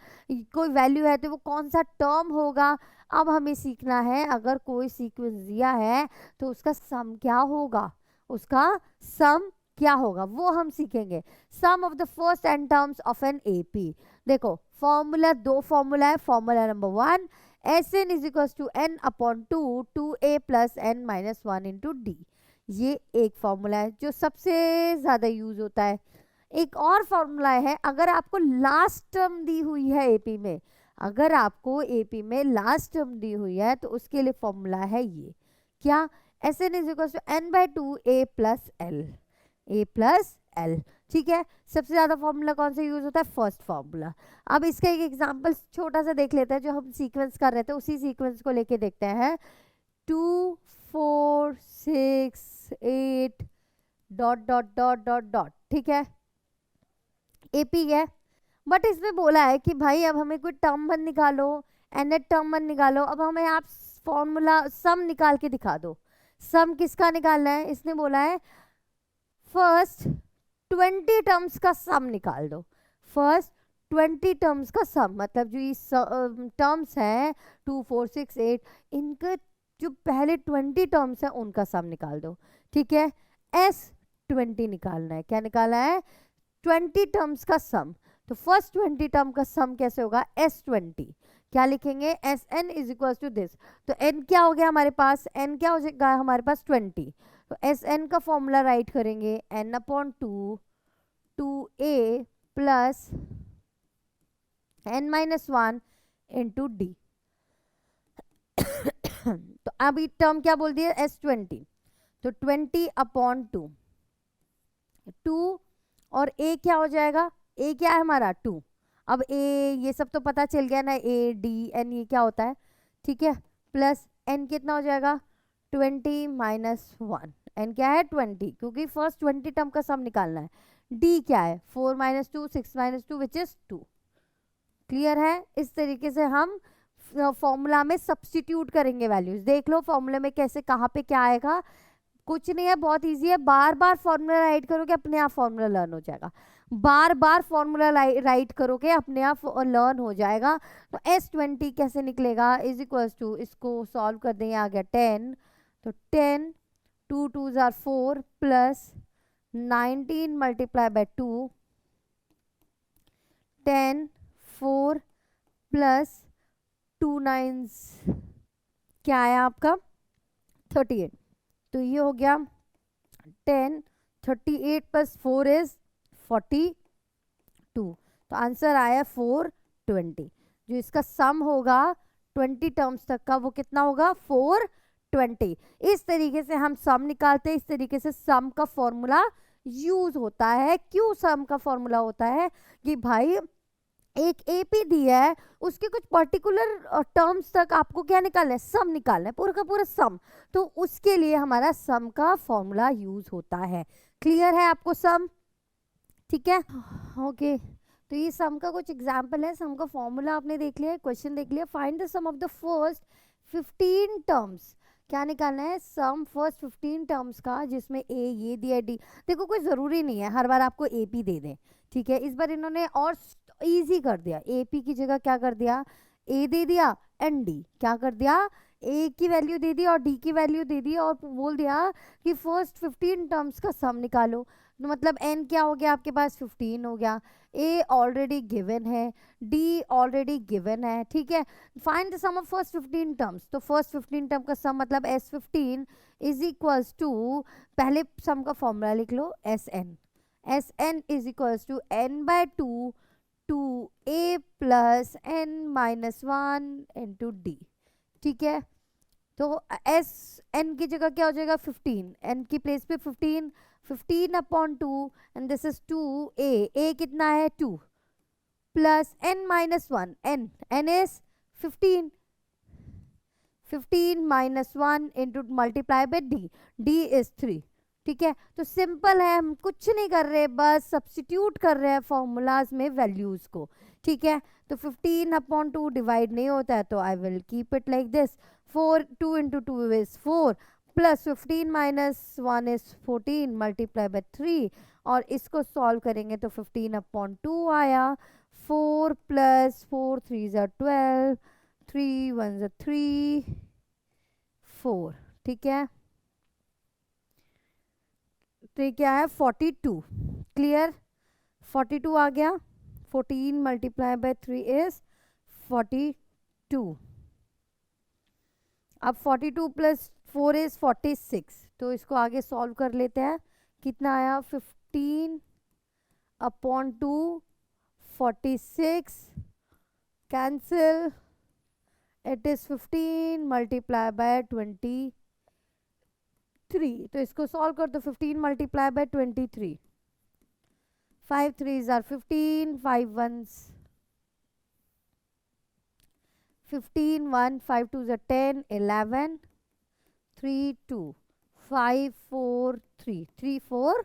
कोई वैल्यू है तो वो कौन सा टर्म होगा। अब हमें सीखना है अगर कोई सीक्वेंस दिया है तो उसका सम क्या होगा, उसका सम क्या होगा वो हम सीखेंगे। Sum of the first n terms of an AP. देखो फॉर्मूला, दो फॉर्मूला है। Formula number 1 s N is equal to n upon 2 A plus N minus 1 into D, ये एक फॉर्मूला है जो सबसे ज्यादा यूज होता है। एक और फॉर्मूला है, अगर आपको लास्ट टर्म दी हुई है एपी में, अगर आपको एपी में लास्ट टर्म दी हुई है तो उसके लिए फॉर्मूला है ये, क्या, S N is equal to N by 2 A plus L, A plus L. ठीक है, सबसे ज्यादा फॉर्मूला कौन सा यूज होता है, फर्स्ट फॉर्मूला। अब इसका एक एग्जांपल छोटा सा देख लेते हैं, जो हम सीक्वेंस कर रहे थे उसी सीक्वेंस को लेके देखते हैं। 2 4 6 8 dot dot dot dot dot, ठीक है, एपी है। बट इसमें बोला है कि भाई अब हमें कोई टर्म वन निकालो, एनेट टर्म वन निकालो। अब हमें आप फॉर्मूला सम निकाल के दिखा दो। सम किसका निकालना है, इसने बोला है फर्स्ट 20 टर्म्स का सम निकाल दो। फर्स्ट 20 टर्म्स का सम, मतलब जो ये टर्म्स हैं 2 4 6 8, इनके जो पहले 20 टर्म्स है उनका सम निकाल दो, ठीक है। S20 निकालना है, क्या निकालना है? 20 टर्म्स का सम। तो फर्स्ट 20 टर्म का सम कैसे होगा? S20, क्या लिखेंगे? Sn is equal to this. तो n क्या हो गया हमारे पास? n क्या हो जाएगा हमारे पास? 20। तो Sn का फॉर्मूला राइट करेंगे n/2 2a plus n-1 into D. तो अब ये टर्म क्या बोल दिया? S20, तो 20/2 2 और a क्या हो जाएगा? a क्या है हमारा? 2। अब a ये सब तो पता चल गया ना, a d n ये क्या होता है, ठीक है। प्लस n कितना हो जाएगा? 20 माइनस 1। n क्या है? 20, क्योंकि फर्स्ट 20 टर्म का सम निकालना है। d क्या है? 4 minus 2 6 minus 2 which is 2। Clear है? इस तरीके से हम फॉर्मूला में सब्स्टिट्यूट करेंगे वैल्यूज। देख लो फॉर्मूले में कैसे, कहाँ पे क्या आएगा। कुछ नहीं है, बहुत इजी है। बार बार फॉर्मूला राइट करोगे अपने आप फॉर्मूला लर्न हो जाएगा। बार बार फॉर्मूला राइट करोगे अपने आप लर्न हो जाएगा। तो S20 कैसे निकलेगा? इज इक्वल टू, इसको सॉल्व कर देंगे, आ गया 10। तो 10 2 2s are 4 plus 19 multiply by 2 10 4 plus 2 9s क्या आया आपका? 38। तो ये हो गया 10 38 प्लस 4 इज 42। तो आंसर आया 420। जो इसका सम होगा 20 टर्म्स तक का वो कितना होगा? 420। इस तरीके से हम सम निकालते हैं, इस तरीके से सम का फॉर्मूला यूज होता है। क्यों सम का फॉर्मूला होता है? कि भाई एक एपी दिया है, उसके कुछ पर्टिकुलर टर्म्स तक आपको क्या निकालना है? सम निकालना है, पूरा का पूरा सम। तो उसके लिए हमारा सम का फॉर्मूला यूज होता है। क्लियर है आपको सम? ठीक है, ओके। तो ये सम का कुछ एग्जाम्पल है। सम का फॉर्मूला आपने देख लिया, क्वेश्चन देख लिया। Find the sum of the first 15 terms. क्या निकालना है? सम फर्स्ट 15 टर्म्स का, जिसमें ए ये दिया, डी। देखो कोई जरूरी नहीं है हर बार आपको एपी दे दें, ठीक है। इस बार इन्होंने और इजी कर दिया। एपी की जगह क्या कर दिया? ए दे दिया एंड डी। क्या कर दिया? ए की वैल्यू दे दी और डी की वैल्यू दे दी, और बोल दिया कि फर्स्ट 15 टर्म्स का सम निकालो। तो मतलब एन क्या हो गया आपके पास? 15 हो गया। ए ऑलरेडी गिवन है, डी ऑलरेडी गिवन है, ठीक है। Find the sum of first 15 terms. तो फर्स्ट 15 टर्म का सम मतलब S15 इज इक्वल्स टू, पहले सम का फॉर्मूला लिख लो, Sn is equals to n/2 2a plus n-1 into D, ठीक है। तो Sn की जगह क्या हो जाएगा? 15, n की प्लेस पे 15/2 and this is 2a। a कितना है? 2 plus n-1, n is 15 -1 into multiply by d is 3, ठीक है। तो सिंपल है, हम कुछ नहीं कर रहे, बस सब्स्टिट्यूट कर रहे हैं फॉर्मूलाज में वैल्यूज को, ठीक है। तो 15/2 डिवाइड नहीं होता है, तो I will keep it like this. 2 into 2 is 4 plus 15 minus 1 is 14 multiply by 3, और इसको सॉल्व करेंगे तो 15/2 आया। 4 प्लस 4 3 ज़ा 12 3 1 ज़ा 3 4, ठीक है। तो ये क्या है? 42। क्लियर? 42 आ गया। 14 मल्टीप्लाई बाय 3 इज 42। अब 42 प्लस 4 इज 46। तो इसको आगे सॉल्व कर लेते हैं। कितना आया? 15/2 46 cancel, it is 15 multiply by 23। तो इसको सॉल्व कर दो। 15 multiply by 23, 5 3s are 15, 5 1s 15, 1 5 2s are 10 11 3 2 5 4 3 3 4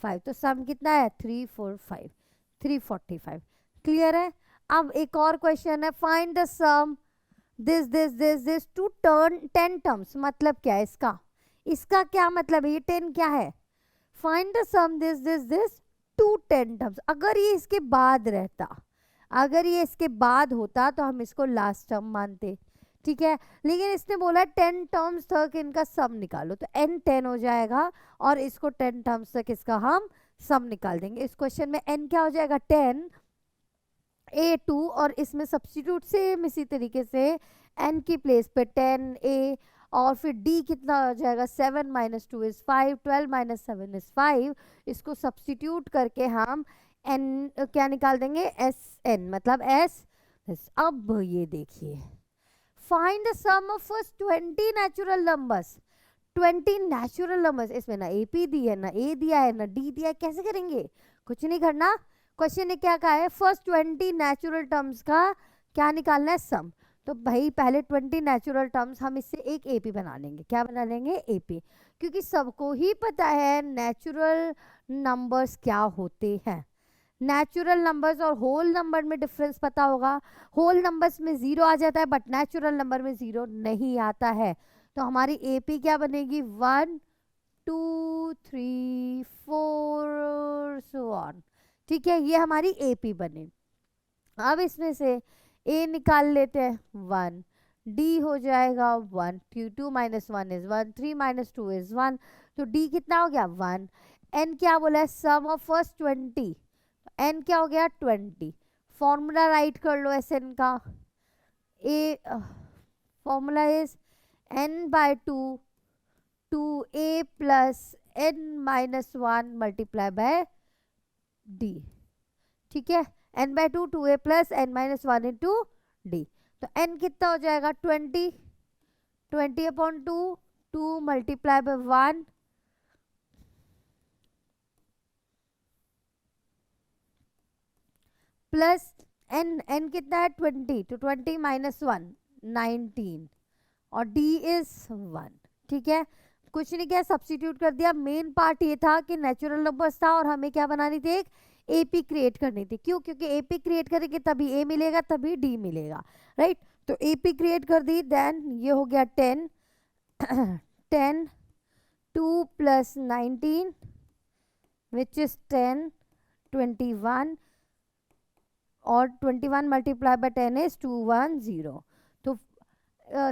5। तो सम कितना है? 3 4 5 345। क्लियर है? अब एक और क्वेश्चन है, find the sum this to turn 10 terms. मतलब क्या है इसका? इसका क्या मतलब है? ये 10 क्या है? Find the sum this to 10 terms. अगर ये इसके बाद रहता, अगर ये इसके बाद होता तो हम इसको लास्ट टर्म मानते, ठीक है, लेकिन इसने बोला 10 टर्म्स तक इनका सम निकालो, तो n 10 हो जाएगा और इसको 10 टर्म्स तक इसका हम सम निकाल देंगे। इस क्वेश्चन में n क्या हो जाएगा 10 a2 और इसमें सब्स्टिट्यूट सेम इसी तरीके से n की प्लेस पे 10 a और फिर d कितना हो जाएगा 7 माइनस 2 इज 5, 12 माइनस 7 इज 5। इसको सब्स्टिट्यूट करके हम n क्या निकाल देंगे एस n मतलब s। अब ये देखिए, find the sum of first 20 natural numbers. 20 natural numbers, इसमें ना AP दी है, ना A दिया है, ना D दिया है, कैसे करेंगे? कुछ नहीं करना। क्वेश्चन ने क्या कहा है, फर्स्ट 20 नेचुरल टर्म्स का क्या निकालना है सम। तो भाई पहले 20 नेचुरल टर्म्स हम इससे एक AP बना लेंगे। क्या बना लेंगे? AP, क्योंकि सबको ही पता है नेचुरल नंबर्स क्या होते हैं। नेचुरल नंबर्स और होल नंबर में डिफरेंस पता होगा। होल नंबर्स में 0 आ जाता है बट नेचुरल नंबर में 0 नहीं आता है। तो हमारी AP क्या बनेगी 1 2 3 4 सो ऑन। ठीक है, ये हमारी AP बने। अब इसमें से A निकाल लेते हैं 1, D हो जाएगा 1, 2 माइनस 1 इज 1, 3 माइनस 2 इज 1, तो D कितना हो गया 1। N क्या बोला है, सम ऑफ फर्स्ट 20, n क्या हो गया 20। फॉर्मूला राइट कर लो Sn का, a formula is n by 2 2a plus n minus 1 multiply by d। ठीक है, n by 2 2a plus n minus 1 into d। तो n कितना हो जाएगा 20, 20 upon 2, 2 multiply by 1 plus n कितना है 20, तो 20 माइनस 1 19 और d इज 1। ठीक है, कुछ नहीं किया, सब्स्टिट्यूट कर दिया। मेन पार्ट ये था कि नेचुरल नंबर्स था और हमें क्या बनानी थी, एक AP क्रिएट करनी थी। क्यों? क्योंकि AP क्रिएट करेंगे तभी A मिलेगा, तभी D मिलेगा, राइट। तो AP क्रिएट कर दी, देन ये हो गया 10 10 2 प्लस 19 विच इज 10 21 और 21 मल्टीप्लाई बाय 10 इज 210। तो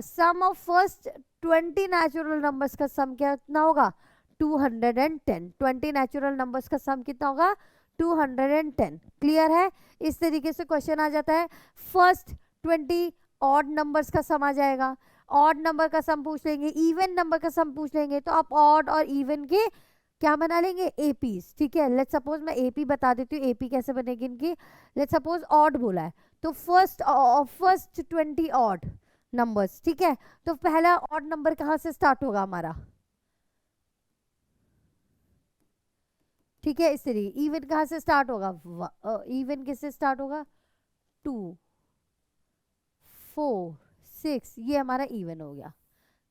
सम ऑफ फर्स्ट 20 नेचुरल नंबर्स का सम कितना होगा 210। 20 नेचुरल नंबर्स का सम कितना होगा 210। क्लियर है? इस तरीके से क्वेश्चन आ जाता है। फर्स्ट 20 ऑड नंबर्स का सम आ जाएगा, ऑड नंबर का सम पूछ लेंगे, इवन नंबर का सम पूछ लेंगे, तो आप ऑड और इवन के क्या बना लेंगे APs। ठीक है, लेट्स सपोज मैं AP बता देती हूँ, AP कैसे बनेगी इनकी। लेट्स सपोज ऑड बोला है, तो फर्स्ट 20 ऑड नंबर्स, ठीक है, तो पहला ऑड नंबर कहाँ से स्टार्ट होगा हमारा, ठीक है, इस तरीके। इवन कहाँ से स्टार्ट होगा, इवन किससे स्टार्ट होगा 2 4 6, ये हमारा इवन हो गया।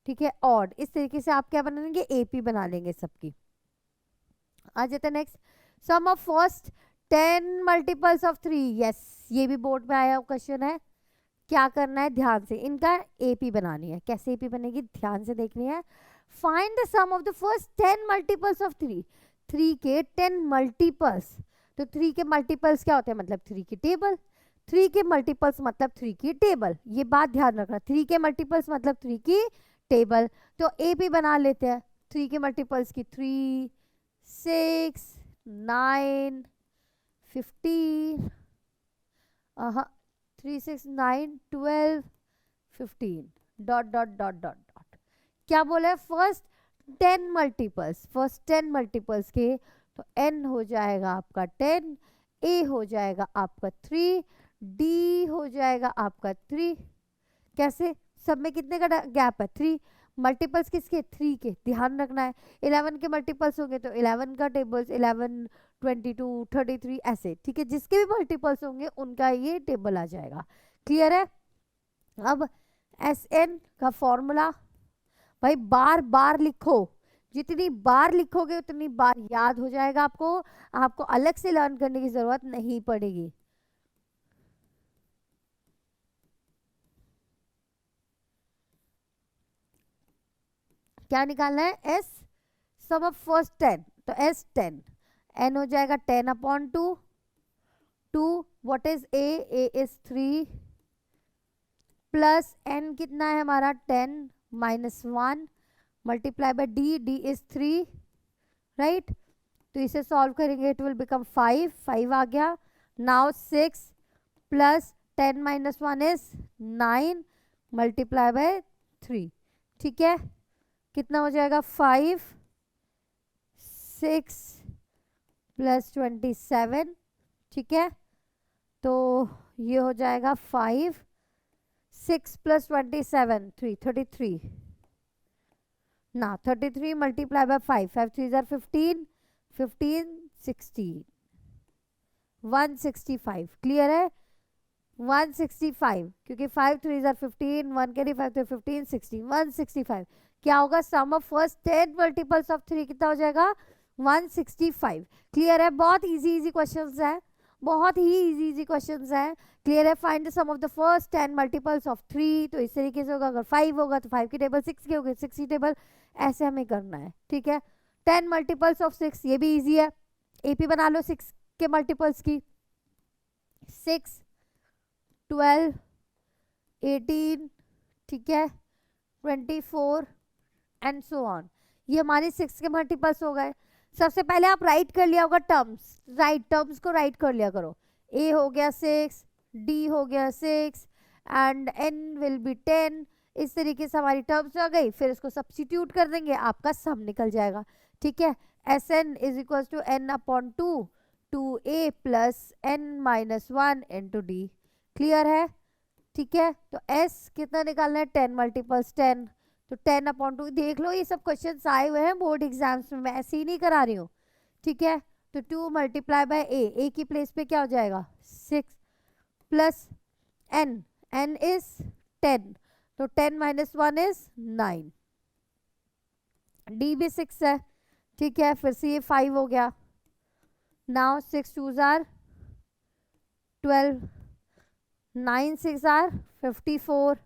ठीक है, ऑड। इस तरीके से आप क्या बना लेंगे AP बना लेंगे सबकी। आ जाता है next, sum of first 10 multiples of 3। Yes, ये भी बोर्ड में आया क्वेश्चन है। क्या करना है, ध्यान से इनका AP बनानी है। कैसे AP बनेगी, ध्यान से देखनी है। Find the sum of the first 10 multiples of 3। 3 के 10 मल्टीपल्स, तो 3 के मल्टीपल्स क्या होते हैं, मतलब 3 की टेबल। 3 के मल्टीपल्स मतलब 3 की टेबल, ये बात ध्यान रखना। 3 के मल्टीपल्स मतलब 3 की टेबल। तो AP बना लेते हैं 3 के मल्टीपल्स की, 3 6 9 15 3 6 9 12 15 dot dot dot dot dot. क्या बोला है, फर्स्ट 10 मल्टीपल्स, फर्स्ट 10 मल्टीपल्स के, तो n हो जाएगा आपका 10, A हो जाएगा आपका 3, D हो जाएगा आपका 3। कैसे, सब में कितने का गैप है 3, मल्टीपल्स किसके 3 के, ध्यान रखना है। 11 के मल्टीपल्स होंगे तो 11 का टेबल्स 11 22 33 ऐसे, ठीक है, जिसके भी मल्टीपल्स होंगे उनका ये टेबल आ जाएगा। क्लियर है? अब Sn का फॉर्मूला भाई बार बार लिखो, जितनी बार लिखोगे उतनी बार याद हो जाएगा आपको, आपको अलग से लर्न करने की जरूरत नहीं पड़ेगी। क्या निकालना है, S सम ऑफ फर्स्ट 10, तो S 10, n हो जाएगा 10 upon 2 what is A is 3 plus n कितना है हमारा 10 minus 1 multiply by d, d is 3 right. तो इसे सॉल्व करेंगे इट विल बिकम 5 आ गया। Now 6 plus 10 minus 1 is 9 multiply by 3, ठीक है। कितना हो जाएगा 5 6 प्लस 27, ठीक है। तो ये हो जाएगा 5 6 प्लस 27 33 ना 33 मल्टीप्लाई बाय 5 5 3 जार 15 15 16 165 क्लियर है 165 क्योंकि 5 3 जार 15 1 कैरी 5 तो 15 16 165 क्या होगा सम ऑफ फर्स्ट 10 मल्टीपल्स ऑफ 3 कितना हो जाएगा 165 क्लियर है। बहुत इजी क्वेश्चंस है, बहुत ही इजी क्वेश्चंस है। क्लियर है। Find the sum of the first 10 multiples of 3, तो इस तरीके से होगा। अगर 5 होगा तो 5 की टेबल 6 की होगी 6 की टेबल, ऐसे हमें करना है, ठीक है। 10 मल्टीपल्स ऑफ 6 ये भी इजी है, एपी बना लो 6 के मल्टीपल्स की 6 12 18, ठीक है 24 एंड सो ऑन। ये हमारे 6 के मल्टीपल्स हो गए। सबसे पहले आप राइट कर लिया होगा टर्म्स, टर्म्स को राइट कर लिया करो। a हो गया 6, d हो गया 6 एंड n विल बी 10। इस तरीके से हमारी टर्म्स आ गई, फिर इसको सब्स्टिट्यूट कर देंगे, आपका सम निकल जाएगा, ठीक है। Sn is equal to n upon 2 2a plus n minus 1 into D. Clear है, ठीक है। तो s कितना निकालना है 10 मल्टीपल्स 10, तो 10 अपॉन 2 देख लो, ये सब क्वेश्चंस आए हुए हैं बोर्ड एग्जाम्स में, मैं ऐसे ही नहीं करा रही हूँ, ठीक है। तो 2 मल्टीप्लाई बाय a की प्लेस पे क्या हो जाएगा 6 प्लस n इज 10, तो 10 माइनस 1 इज 9, d भी 6 है, ठीक है। फिर से ये 5 हो गया। नाउ 6 2 आर 12 9 6 आर 54,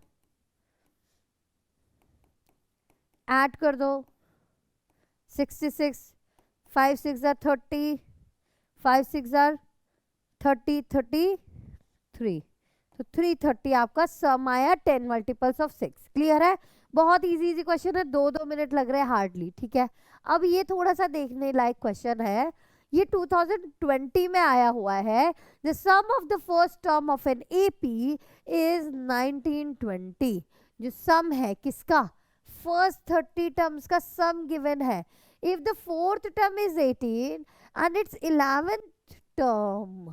ऐड कर दो 66 5 6 आर 30 5 6 आर 30 33, तो 330 आपका सम आया 10 मल्टीपल्स ऑफ 6। क्लियर है। बहुत इजी क्वेश्चन है, 2 मिनट लग रहे हैं हार्डली, ठीक है। अब ये थोड़ा सा देखने लायक क्वेश्चन है, ये 2020 में आया हुआ है। The sum of the first term of an AP is 1920। जो सम है किसका, फर्स्ट 30 टर्म्स का सम गिवन है। If the fourth term is 18 and it's 11th term,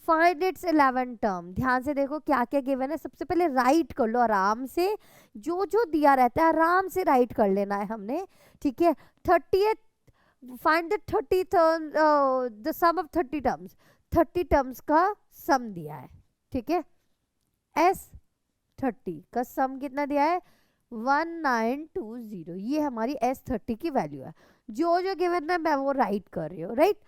find it's 11th term. ध्यान से देखो क्या क्या गिवन है, सबसे पहले राइट कर लो आराम से, जो जो दिया रहता है आराम से राइट कर लेना है हमने, ठीक है। 30th find the 30th the sum of 30 terms, 30 terms का सम दिया है, ठीक है। S30 का सम कितना दिया है 1920, ये हमारी S30 की वैल्यू है। जो जो गिवन है मैं वो राइट कर रही हूँ, right.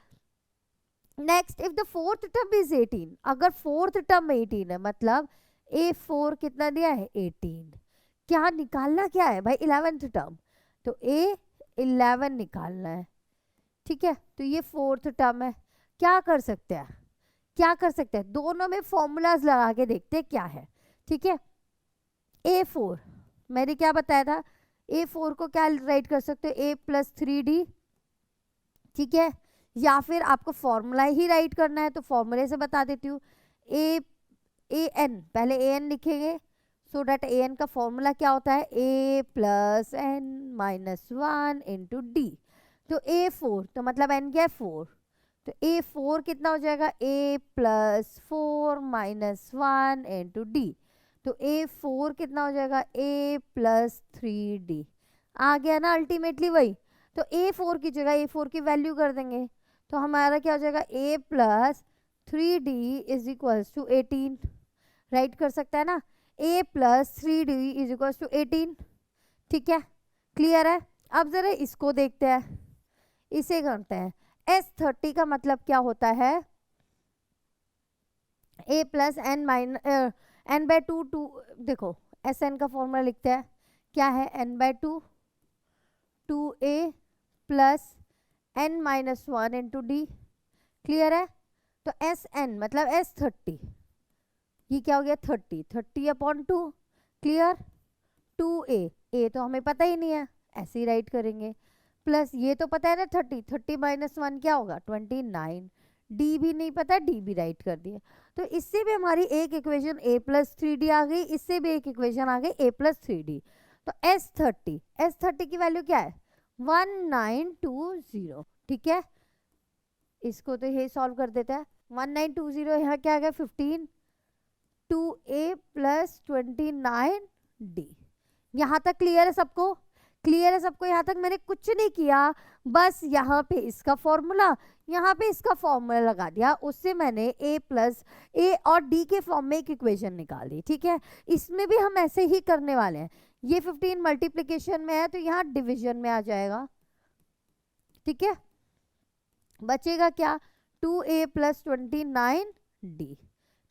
Next if the fourth term is 18, अगर फोर्थ टर्म 18 है मतलब A4 कितना दिया है 18, क्या निकालना क्या है भाई 11th टर्म, तो A11 निकालना है, ठीक है। तो ये फोर्थ टर्म है, क्या कर सकते हैं, क्या कर सकते हैं, दोनों में फॉर्मूलाज लगा के देखते हैं क्या है, ठीक है। A4 मैंने क्या बताया था, A4 को क्या राइट कर सकते हो A प्लस 3D, ठीक है। या फिर आपको फॉर्मूला ही राइट करना है तो फॉर्मूले से बता देती हूँ। AN पहले AN लिखेंगे, सो डैट AN का फॉर्मूला क्या होता है A plus n minus 1 into D. तो A4 तो मतलब n क्या है 4, तो A4 कितना हो जाएगा A plus 4 minus 1 into D. तो A4 कितना हो जाएगा A प्लस 3D। आ गया ना अल्टीमेटली वही। तो A4 की जगह A4 की वैल्यू कर देंगे, तो हमारा क्या हो जाएगा A plus 3D is equals to 18, write कर सकता है ना, A plus 3D is equals to 18, ठीक है। क्लियर है। अब जरा इसको देखते हैं, इसे करते हैं। S30 का मतलब क्या होता है A plus n minus n by 2 देखो Sn का फॉर्मूला लिखते हैं, क्या है n by 2 2a plus n minus 1 into D. Clear है। तो Sn मतलब S30, ये क्या हो गया 30/2 क्लियर। 2a, a तो हमें पता ही नहीं है, ऐसे ही राइट करेंगे, प्लस ये तो पता है ना 30 माइनस 1 क्या होगा 29, डी भी नहीं पता, डी भी राइट कर दिया। तो इससे भी हमारी एक इक्वेशन a+3d आ गई, इससे भी एक इक्वेशन आ गई a+3d। तो S30 की वैल्यू क्या है 1920, ठीक है। इसको तो ये सॉल्व कर देता है, 1920 यहाँ क्या आ गया 15, 2a + 29d। यहाँ तक क्लियर है सबको, क्लियर है सबको, यहाँ तक मैंने कुछ नहीं किया, बस यहाँ पे इसका फॉर्मूला, यहाँ पे इसका फॉर्मूला लगा दिया, उससे मैंने a और d के फॉर्म में एक इक्वेशन निकाल दी, ठीक है। इसमें भी हम ऐसे ही करने वाले हैं, ये 15 मल्टीप्लिकेशन में है तो यहाँ डिवीजन में आ जाएगा, ठीक है। बचेगा क्या 2a + 29d,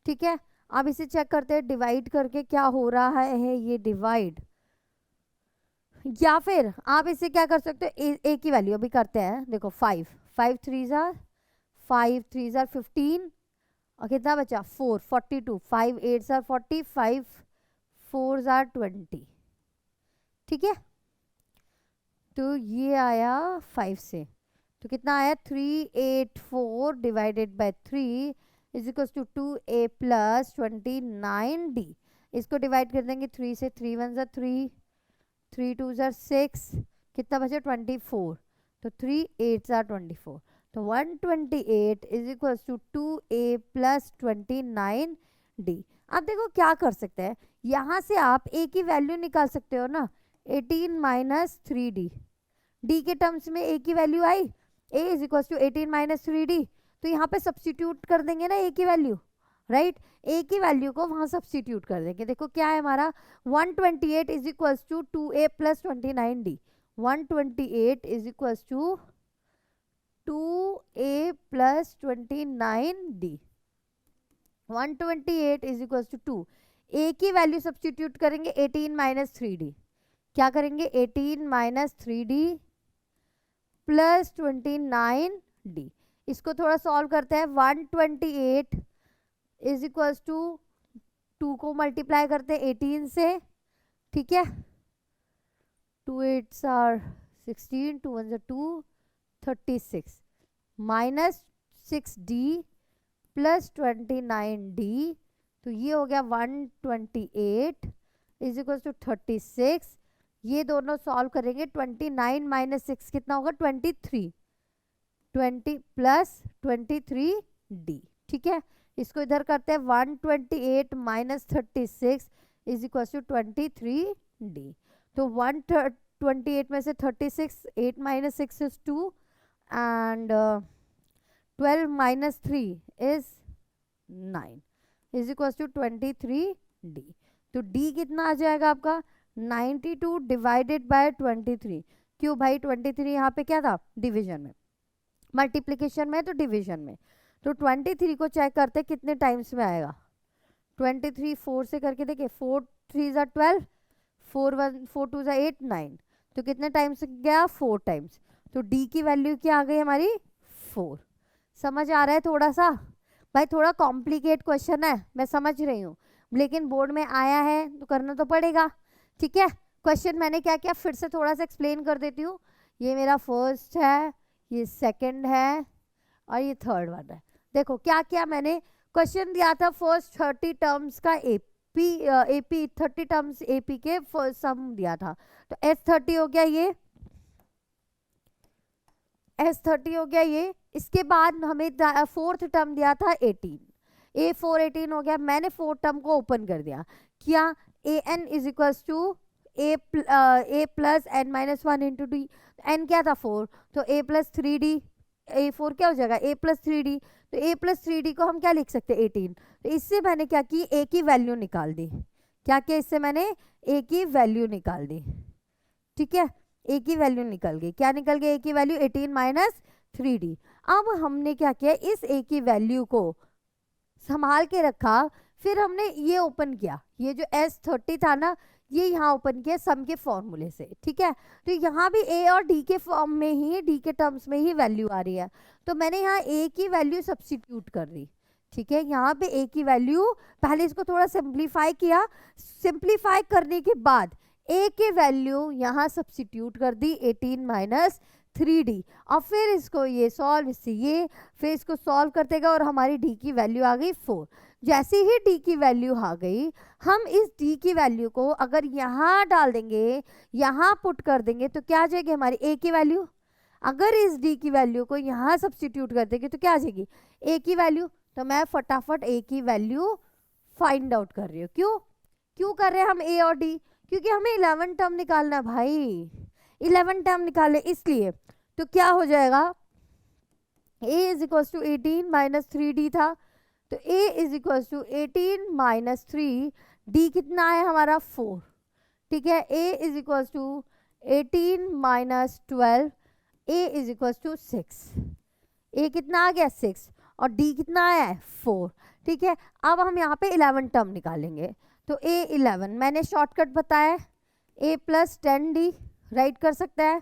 ठीक है। अब इसे चेक करते हैं डिवाइड करके क्या हो रहा है, ये डिवाइड, या फिर आप इसे क्या कर सकते हो, ए की वैल्यू अभी करते हैं, देखो 5 3 जार 15 और कितना बचा 4 42, 5 8 जार 40, 5 4 जार 20, ठीक है। तो ये आया 5 से, तो कितना आया 384 divided by 3 is equal to 2a + 29d। इसको डिवाइड कर देंगे 3 से, 3 1 जार 3, 3 2 जार 6, कितना बचे 24, तो 3 8 जार 24, तो 128 is equal to 2a + 29d। अब देखो क्या कर सकते हैं, यहाँ से आप a की वैल्यू निकाल सकते हो ना, 18 - 3d, d के टर्म्स में a की वैल्यू आई, a is equal to 18 - 3d, तो यहाँ पे सब्स्टिट्यूट कर देंगे ना a की वैल्यू, राइट, a की वैल्यू को वहां सब्स्टिट्यूट कर देंगे। देखो क्या है हमारा 128 is equal to 2a + 29d, 128 is equal to 2a + 29d, 128 is equal to 2, a की वैल्यू सब्स्टिट्यूट करेंगे 18 - 3d, क्या करेंगे 18 - 3d + 29d। इसको थोड़ा सॉल्व करते हैं, 128 इज इक्वल टू 2 को मल्टीप्लाई करते हैं 18 से, ठीक है, 2 8 आर 16, 2 1 2, 36 माइनस 6d + 29d, तो ये हो गया 128 इज इक्वल टू 36। ये दोनों सॉल्व करेंगे, 29 - 6 कितना होगा 23, 20 + 23d, ठीक है। इसको इधर करते हैं, 128 - 36 इज इक्वल टू 23d। तो 128 में से 36, 8 - 6 is 2 and 12 - 3 is 9 is equal to 23d। तो d कितना आ जाएगा आपका 92 डिवाइडेड बाय 23। क्यों भाई 23 यहाँ पे क्या था डिवीजन में, मल्टीप्लिकेशन में तो डिवीजन में, तो 23 को चेक करते कितने टाइम्स में आएगा, 23 4 से करके देखिए, 4 3 ज़ा 12, 4 2 ज़ा 8 9, तो कितने टाइम्स गया 4 टाइम्स, तो d की वैल्यू क्या आ गई हमारी 4। समझ आ रहा है थोड़ा सा भाई, थोड़ा कॉम्प्लिकेट क्वेश्चन है मैं समझ रही हूँ, लेकिन बोर्ड में आया है तो करना तो पड़ेगा, ठीक है। क्वेश्चन मैंने क्या किया फिर से थोड़ा सा एक्सप्लेन कर देती हूँ। ये मेरा फर्स्ट है, ये सेकंड है और ये थर्ड वन है। देखो क्या क्या मैंने क्वेश्चन दिया था, फर्स्ट 30 टर्म्स का एपी 30 टर्म्स एपी के फर्स्ट सम दिया था, तो S30 हो गया ये, S30 हो गया ये। इसके बाद हमें फोर्थ टर्म दिया था 18, A4 18 हो गया, मैंने फोर्थ टर्म को ओपन कर दिया, क्या an is equal to a + n - 1 into d, n क्या था 4, तो a + 3d, a4 क्या हो जाएगा a + 3d, तो a + 3d को हम क्या लिख सकते हैं 18। तो इससे मैंने क्या की a की वैल्यू निकाल दी, क्या किया इससे मैंने a की वैल्यू निकाल दी, ठीक है, a की वैल्यू निकल गई, क्या निकल गई a की वैल्यू 18 - 3d। अब हमने क्या किया इस a की वैल्यू को संभाल के रखा, फिर हमने ये ओपन किया, ये जो S30 था ना ये यहाँ ओपन किया सम के फॉर्मूले से, ठीक है। तो यहाँ भी a और d के फॉर्म में ही, d के टर्म्स में ही वैल्यू आ रही है, तो मैंने यहाँ a की वैल्यू सब्स्टिट्यूट कर दी, ठीक है, यहाँ पे a की वैल्यू, पहले इसको थोड़ा सिंप्लीफाई किया, सिंप्लीफाई करने के बाद a की वैल्यू यहाँ सब्सिट्यूट कर दी 18 माइनस 3d, और फिर इसको ये सॉल्व, इससे ये, फिर इसको सॉल्व करते गए और हमारी d की वैल्यू आ गई 4। जैसे ही d की वैल्यू आ गई, हम इस d की वैल्यू को अगर यहाँ डाल देंगे, यहाँ पुट कर देंगे, तो क्या आ जाएगी हमारी a की वैल्यू। अगर इस d की वैल्यू को यहाँ सब्सटीट्यूट कर देंगे तो क्या आ जाएगी a की वैल्यू। तो मैं फटाफट a की वैल्यू फाइंड आउट कर रही हूँ। क्यों कर रहे हैं हम a और d, क्योंकि हमें 11 टर्म निकालना है भाई, 11 टर्म निकाले इसलिए। तो क्या हो जाएगा, a is equal to 18 minus 3d था, तो a is equal to 18 minus 3, d कितना है हमारा 4, ठीक है। a is equal to 18 minus 12, a is equal to 6, a कितना आ गया 6, और d कितना आया है 4, ठीक है। अब हम यहाँ पे 11 टर्म निकालेंगे, तो a 11 मैंने शॉर्टकट बताया, a प्लस 10d राइट कर सकता है,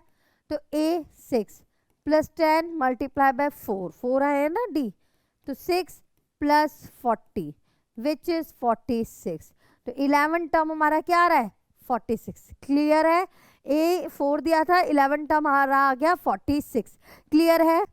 तो a 6 प्लस 10 मल्टीप्लाई बाय 4 आया है ना d, तो 6 प्लस 40 विच इज 46, तो 11 टर्म हमारा क्या आ रहा है 46। क्लियर है, a 4 दिया था, 11 टर्म हमारा आ गया 46। क्लियर है,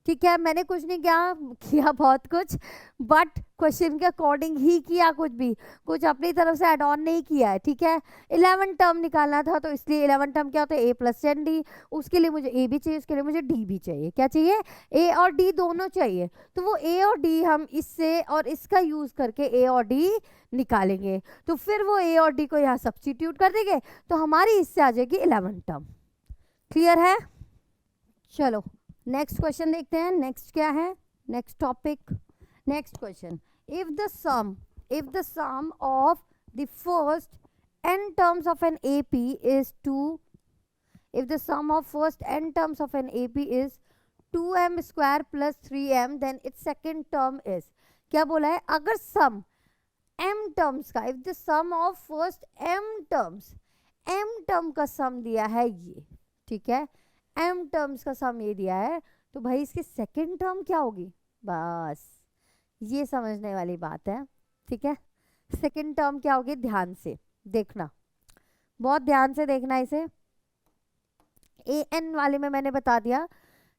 ठीक है। मैंने कुछ नहीं किया बहुत कुछ, बट क्वेश्चन के अकॉर्डिंग ही किया, कुछ अपनी तरफ से एड ऑन नहीं किया है, ठीक है। 11 टर्म निकालना था, तो इसलिए 11 टर्म क्या होता है a प्लस 10d, उसके लिए मुझे a भी चाहिए, उसके लिए मुझे d भी चाहिए। क्या चाहिए, a और d दोनों चाहिए, तो वो a और d हम इससे और इसका यूज करके a और d निकालेंगे, तो फिर वो a और d को यहाँ सब्स्टिट्यूट कर देंगे, तो हमारी इससे आ जाएगी 11 टर्म। क्लियर है, चलो नेक्स्ट क्वेश्चन देखते हैं। नेक्स्ट क्या है, next topic, next question, if the sum of the first n terms of an AP is 2, if the sum of first n terms of an AP is 2m square plus 3m, then its second term is, क्या बोला है, अगर सम m terms का, if the sum of first m term का sum दिया है ये, ठीक है, m टर्म्स का सम ये दिया है, तो भाई इसकी सेकंड टर्म क्या होगी, बस ये समझने वाली बात है, ठीक है। सेकंड टर्म क्या होगी, ध्यान से देखना, बहुत ध्यान से देखना इसे। an वाले में मैंने बता दिया,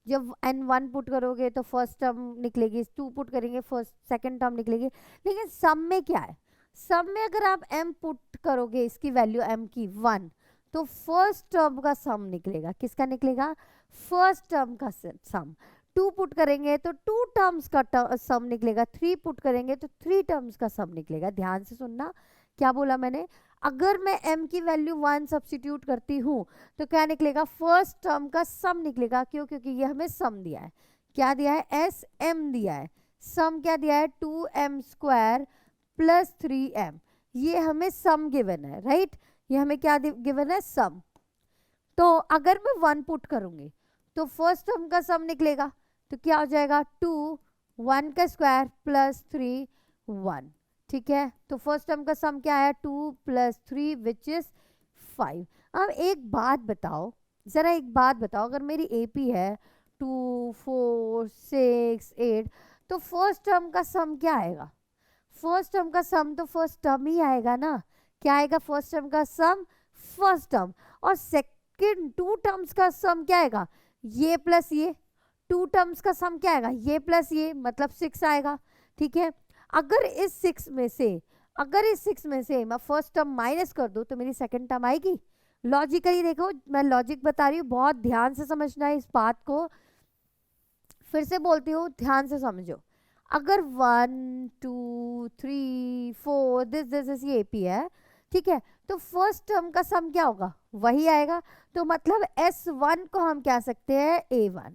जब n1 पुट करोगे तो फर्स्ट टर्म निकलेगी, 2 पुट करेंगे फर्स्ट सेकंड टर्म निकलेगी, लेकिन सम में क्या है, सम में अगर आप m पुट करोगे, इसकी वैल्यू m की 1, तो फर्स्ट टर्म का सम निकलेगा, किसका निकलेगा, फर्स्ट टर्म का सम। 2 पुट करेंगे तो 2 टर्म्स का सम निकलेगा, 3 पुट करेंगे तो 3 टर्म्स का सम निकलेगा। ध्यान से सुनना, क्या बोला मैंने, अगर मैं m की वैल्यू 1 सब्स्टिट्यूट करती हूँ तो क्या निकलेगा, फर्स्ट टर्म का सम निकलेगा। क्यों, क्योंकि ये हमें सम दिया है, क्या दिया है, sm दिया है, सम क्या दिया है 2m स्क्वायर प्लस 3m, ये हमें सम गिवन है, राइट, ये हमें क्या गिवन है, सम। तो अगर मैं 1 पुट करूंगी तो फर्स्ट टर्म का सम निकलेगा, तो क्या हो जाएगा 2, 1 का स्क्वायर प्लस 3, 1, ठीक है। तो फर्स्ट टर्म का सम क्या है, 2 प्लस 3 विच इज 5। अब एक बात बताओ, जरा एक बात बताओ, अगर मेरी AP है 2, 4, 6, 8, तो फर्स्ट टर्म का सम क्या आएगा, फर्स्ट टर्म का सम तो फर्स्ट टर्म ही आएगा ना, क्या आएगा, फर्स्ट टर्म का सम फर्स्ट टर्म, और सेकंड 2 टर्म्स का सम क्या आएगा, ये प्लस ये, 2 टर्म्स का सम क्या आएगा, ये प्लस ये, मतलब 6 आएगा, ठीक है। अगर इस 6 में से मैं फर्स्ट टर्म माइनस कर दूं तो मेरी सेकंड टर्म आएगी। लॉजिकली देखो, मैं लॉजिक बता रही हूँ, बहुत ध्यान से समझना है इस बात को, फिर से बोलती हूँ, ध्यान से समझो। अगर 1, 2, 3, 4 दिस ये AP है, ठीक है, तो फर्स्ट टर्म का सम क्या होगा, वही आएगा, तो मतलब S1 को हम कह सकते हैं A1,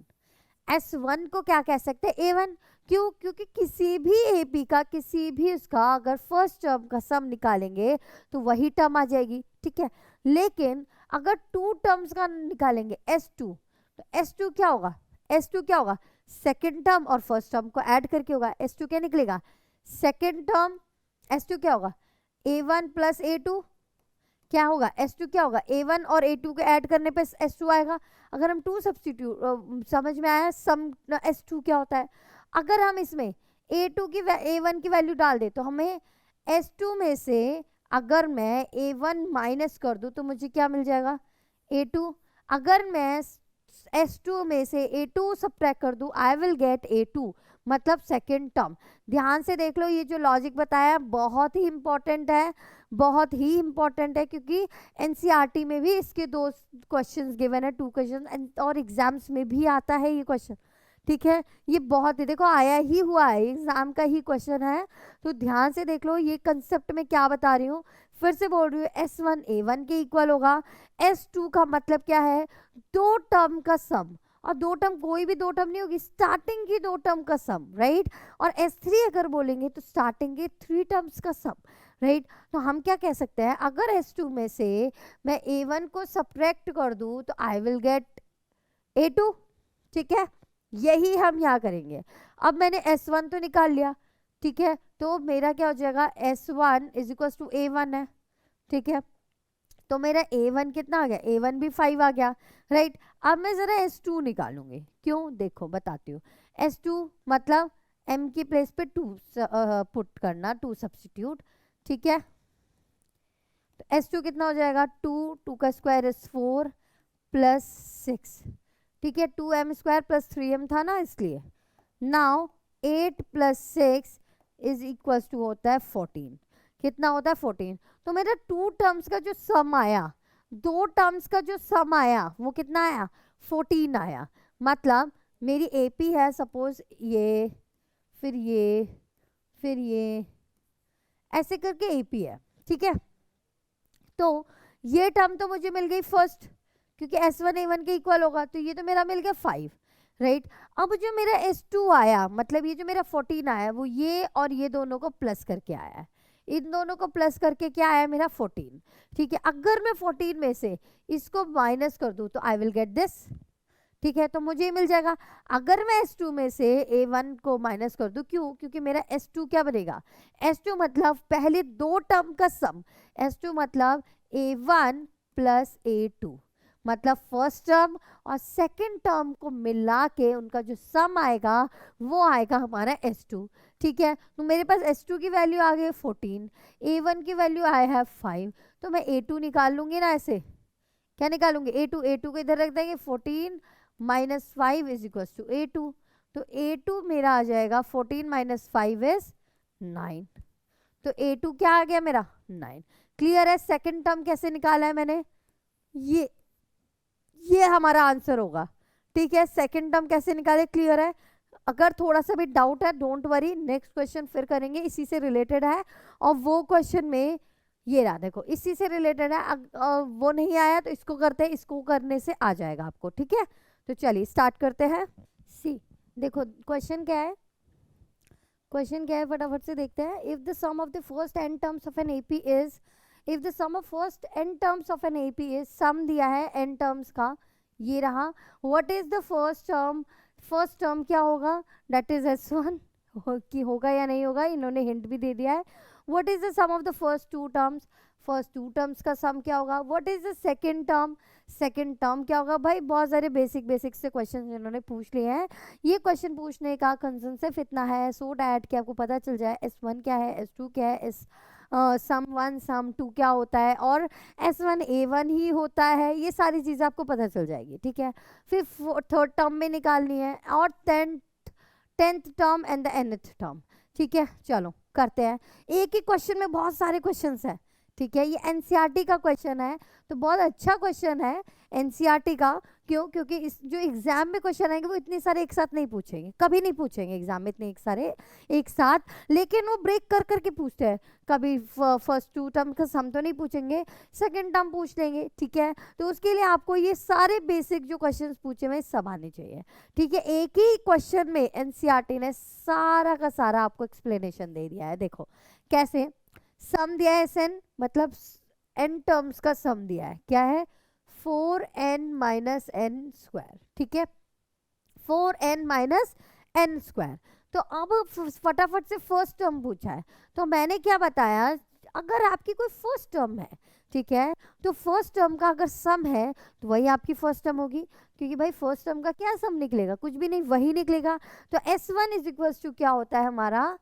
S1 को क्या कह सकते हैं, A1। क्यों, क्योंकि किसी भी AP का, किसी भी उसका अगर फर्स्ट टर्म का सम निकालेंगे तो वही टर्म आ जाएगी, ठीक है। लेकिन अगर 2 टर्म्स का निकालेंगे S2, तो S2 क्या होगा, S2 क्या होगा, सेकेंड टर्म और फर्स्ट टर्म को ऐड करके होगा, S2 क्या निकलेगा, सेकेंड टर्म, S2 क्या होगा, A1 प्लस A2, क्या होगा, S2 क्या होगा, A1 और A2 को ऐड करने पे S2 आएगा। अगर हम 2 सब्स्टिट्यूट, समझ में आया सम S2 क्या होता है। अगर हम इसमें A2 की A1 की वैल्यू डाल दे, तो हमें S2 में से अगर मैं A1 माइनस कर दूं तो मुझे क्या मिल जाएगा, A2। अगर मैं S2 में से A2 सब्ट्रैक्ट कर दूं, आई विल गेट A2, मतलब सेकेंड टर्म। ध्यान से देख लो, ये जो लॉजिक बताया बहुत ही इंपॉर्टेंट है, बहुत ही इंपॉर्टेंट है, क्योंकि एनसीईआरटी में भी इसके 2 क्वेश्चंस गिवन है, 2 क्वेश्चन, और एग्जाम्स में भी आता है ये क्वेश्चन, ठीक है। ये बहुत ही देखो आया ही हुआ है, एग्जाम का ही क्वेश्चन है, तो ध्यान से देख लो ये कंसेप्ट में क्या बता रही हूँ। फिर से बोल रही हूँ, S1 A1 के इक्वल होगा। S2 का मतलब क्या है, 2 टर्म का सम, और 2 टर्म कोई भी 2 टर्म नहीं होगी, स्टार्टिंग की 2 टर्म का सम, राइट। और S3 अगर बोलेंगे तो स्टार्टिंग के 3 टर्म्स का सम, राइट। तो हम क्या कह सकते हैं, अगर S2 में से मैं A1 को सब्ट्रैक्ट कर दूं तो आई विल गेट A2, ठीक है। यही हम यहाँ करेंगे। अब मैंने S1 तो निकाल लिया, ठीक है, तो मेरा क्या हो जाएगा, S1 is equal to A1 है, ठीक है। तो मेरा A1 कितना आ गया, A1 भी 5 आ गया, राइट। अब मैं जरा S2 निकालूंगी, क्यों, देखो बताती हूँ। S2 मतलब M की प्लेस पे 2 पुट करना, 2 सब्स्टिट्यूट, ठीक है। तो S2 कितना हो जाएगा, 2 का स्क्वायर इज 4 प्लस 6, ठीक है। 2m स्क्वायर प्लस 3m था ना, इसलिए now 8 plus 6 is equal to होता है 14। कितना होता है, 14। तो मेरा 2 टर्म्स का जो सम आया, 2 टर्म्स का जो सम आया वो कितना आया, 14 आया। मतलब मेरी AP है सपोज ये, फिर ये, फिर ये, ऐसे करके AP है, ठीक है। तो ये टर्म तो मुझे मिल गई फर्स्ट, क्योंकि S1 A1 के इक्वल होगा, तो ये तो मेरा मिल गया 5, राइट। अब जो मेरा S2 आया, मतलब ये जो मेरा 14 आया, वो ये और ये दोनों को प्लस करके आया है, इन दोनों को प्लस करके क्या आया मेरा 14, ठीक है। अगर मैं 14 में से इसको माइनस कर दूं तो आई विल गेट दिस, ठीक है। तो मुझे मिल जाएगा। अगर मैं S2 में से A1 को माइनस कर दूं, क्यों, क्योंकि मेरा S2 क्या बनेगा, S2 मतलब पहले 2 टर्म का सम, S2 मतलब A1 प्लस A2, मतलब फर्स्ट टर्म और सेकंड टर्म को मिला के उनका जो सम आएगा वो आएगा हमारा S2, ठीक है। तो मेरे पास S2 की वैल्यू आ गई 14, A1 की वैल्यू आई हैव 5, तो मैं A2 निकाल लूंगी ना, ऐसे क्या निकालूंगी, A2 को इधर रख देंगे, 14 minus 5 is equal to A2, तो A2 मेरा आ जाएगा 14 माइनस 5 इज 9, तो A2 क्या आ गया मेरा 9। क्लियर है, सेकंड टर्म कैसे निकाला है मैंने, ये हमारा आंसर होगा, ठीक है। सेकंड टर्म कैसे निकाले, क्लियर है। अगर थोड़ा सा भी डाउट है डोंट वरी, नेक्स्ट क्वेश्चन फिर करेंगे, इसी से रिलेटेड है, और वो क्वेश्चन में ये रहा, देखो इसी से रिलेटेड है। वो नहीं आया तो इसको करते हैं, इसको करने से आ जाएगा आपको, ठीक है। तो चलिए स्टार्ट करते हैं। सी देखो क्वेश्चन क्या है, क्वेश्चन क्या है फटाफट से देखते हैं। If the sum of the first n terms of an AP is, if the sum of first n terms of an AP is, sum दिया है एन टर्म्स का, ये रहा। What is the first term, first term क्या होगा, that is S1, कि होगा या नहीं होगा, इन्होंने हिंट भी दे दिया है। What is the sum of the first 2 terms, first 2 terms का सम क्या होगा। What is the second term, second term क्या होगा। भाई बहुत सारे बेसिक से क्वेश्चन इन्होंने पूछ लिए हैं। ये क्वेश्चन पूछने का कंसर्न सिर्फ इतना है, सो डैट कि आपको पता चल जाए S1 क्या है, S2 क्या है, सम 1 सम 2 क्या होता है, और S1 A1 ही होता है, ये सारी चीज़ें आपको पता चल जाएगी, ठीक है। फिर थर्ड टर्म में निकालनी है, और tenth term and the nth term, ठीक है। चलो करते हैं, एक ही क्वेश्चन में बहुत सारे क्वेश्चंस हैं, ठीक है। ये एनसीईआरटी का क्वेश्चन है, तो बहुत अच्छा क्वेश्चन है एनसीईआरटी का, क्यों, क्योंकि इस जो एग्जाम में क्वेश्चन आएंगे वो इतने सारे एक साथ नहीं पूछेंगे, कभी नहीं पूछेंगे एग्जाम में इतने सारे एक साथ, लेकिन वो ब्रेक कर करके पूछते हैं। कभी फर्स्ट 2 टर्म का सम तो नहीं पूछेंगे, सेकंड टर्म पूछ लेंगे, ठीक है। तो उसके लिए आपको ये सारे बेसिक जो क्वेश्चन पूछे हुए सब आने चाहिए, ठीक है। एक ही क्वेश्चन में एनसीईआरटी ने सारा का सारा आपको एक्सप्लेनेशन दे दिया है। देखो कैसे, सम दिया है SN, मतलब n टर्म्स का सम दिया है, क्या है 4n माइनस n स्क्वायर, ठीक है, 4n माइनस n स्क्वायर। तो अब फटाफट से फर्स्ट टर्म पूछा है, तो मैंने क्या बताया, अगर आपकी कोई फर्स्ट टर्म है, ठीक है। तो फर्स्ट टर्म का अगर सम है तो वही आपकी फर्स्ट टर्म होगी, क्योंकि भाई फर्स्ट टर्म का क्या सम निकलेगा, कुछ भी नहीं, वही निकलेगा। तो S1 इज इक्वल्स टू क्या होता है हमारा,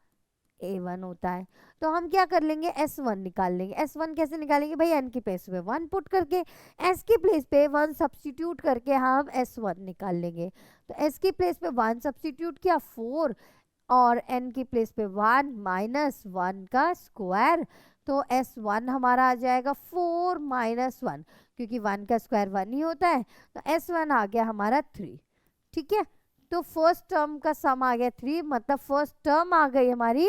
A1 होता है। तो हम क्या कर लेंगे, S1 निकाल लेंगे। S1 कैसे निकालेंगे भाई, n की प्लेस पे 1 पुट करके, s की प्लेस पे 1 सब्स्टिट्यूट करके हम S1 निकाल लेंगे। तो s की प्लेस पे 1 सब्स्टिट्यूट किया 4, और n की प्लेस पे 1 माइनस 1 का स्क्वायर, तो S1 हमारा आ जाएगा 4 माइनस 1, क्योंकि 1 का स्क्वायर 1 ही होता है। तो S1 आ गया हमारा 3। ठीक है, तो फर्स्ट टर्म का सम आ गया 3, मतलब फर्स्ट टर्म आ गई हमारी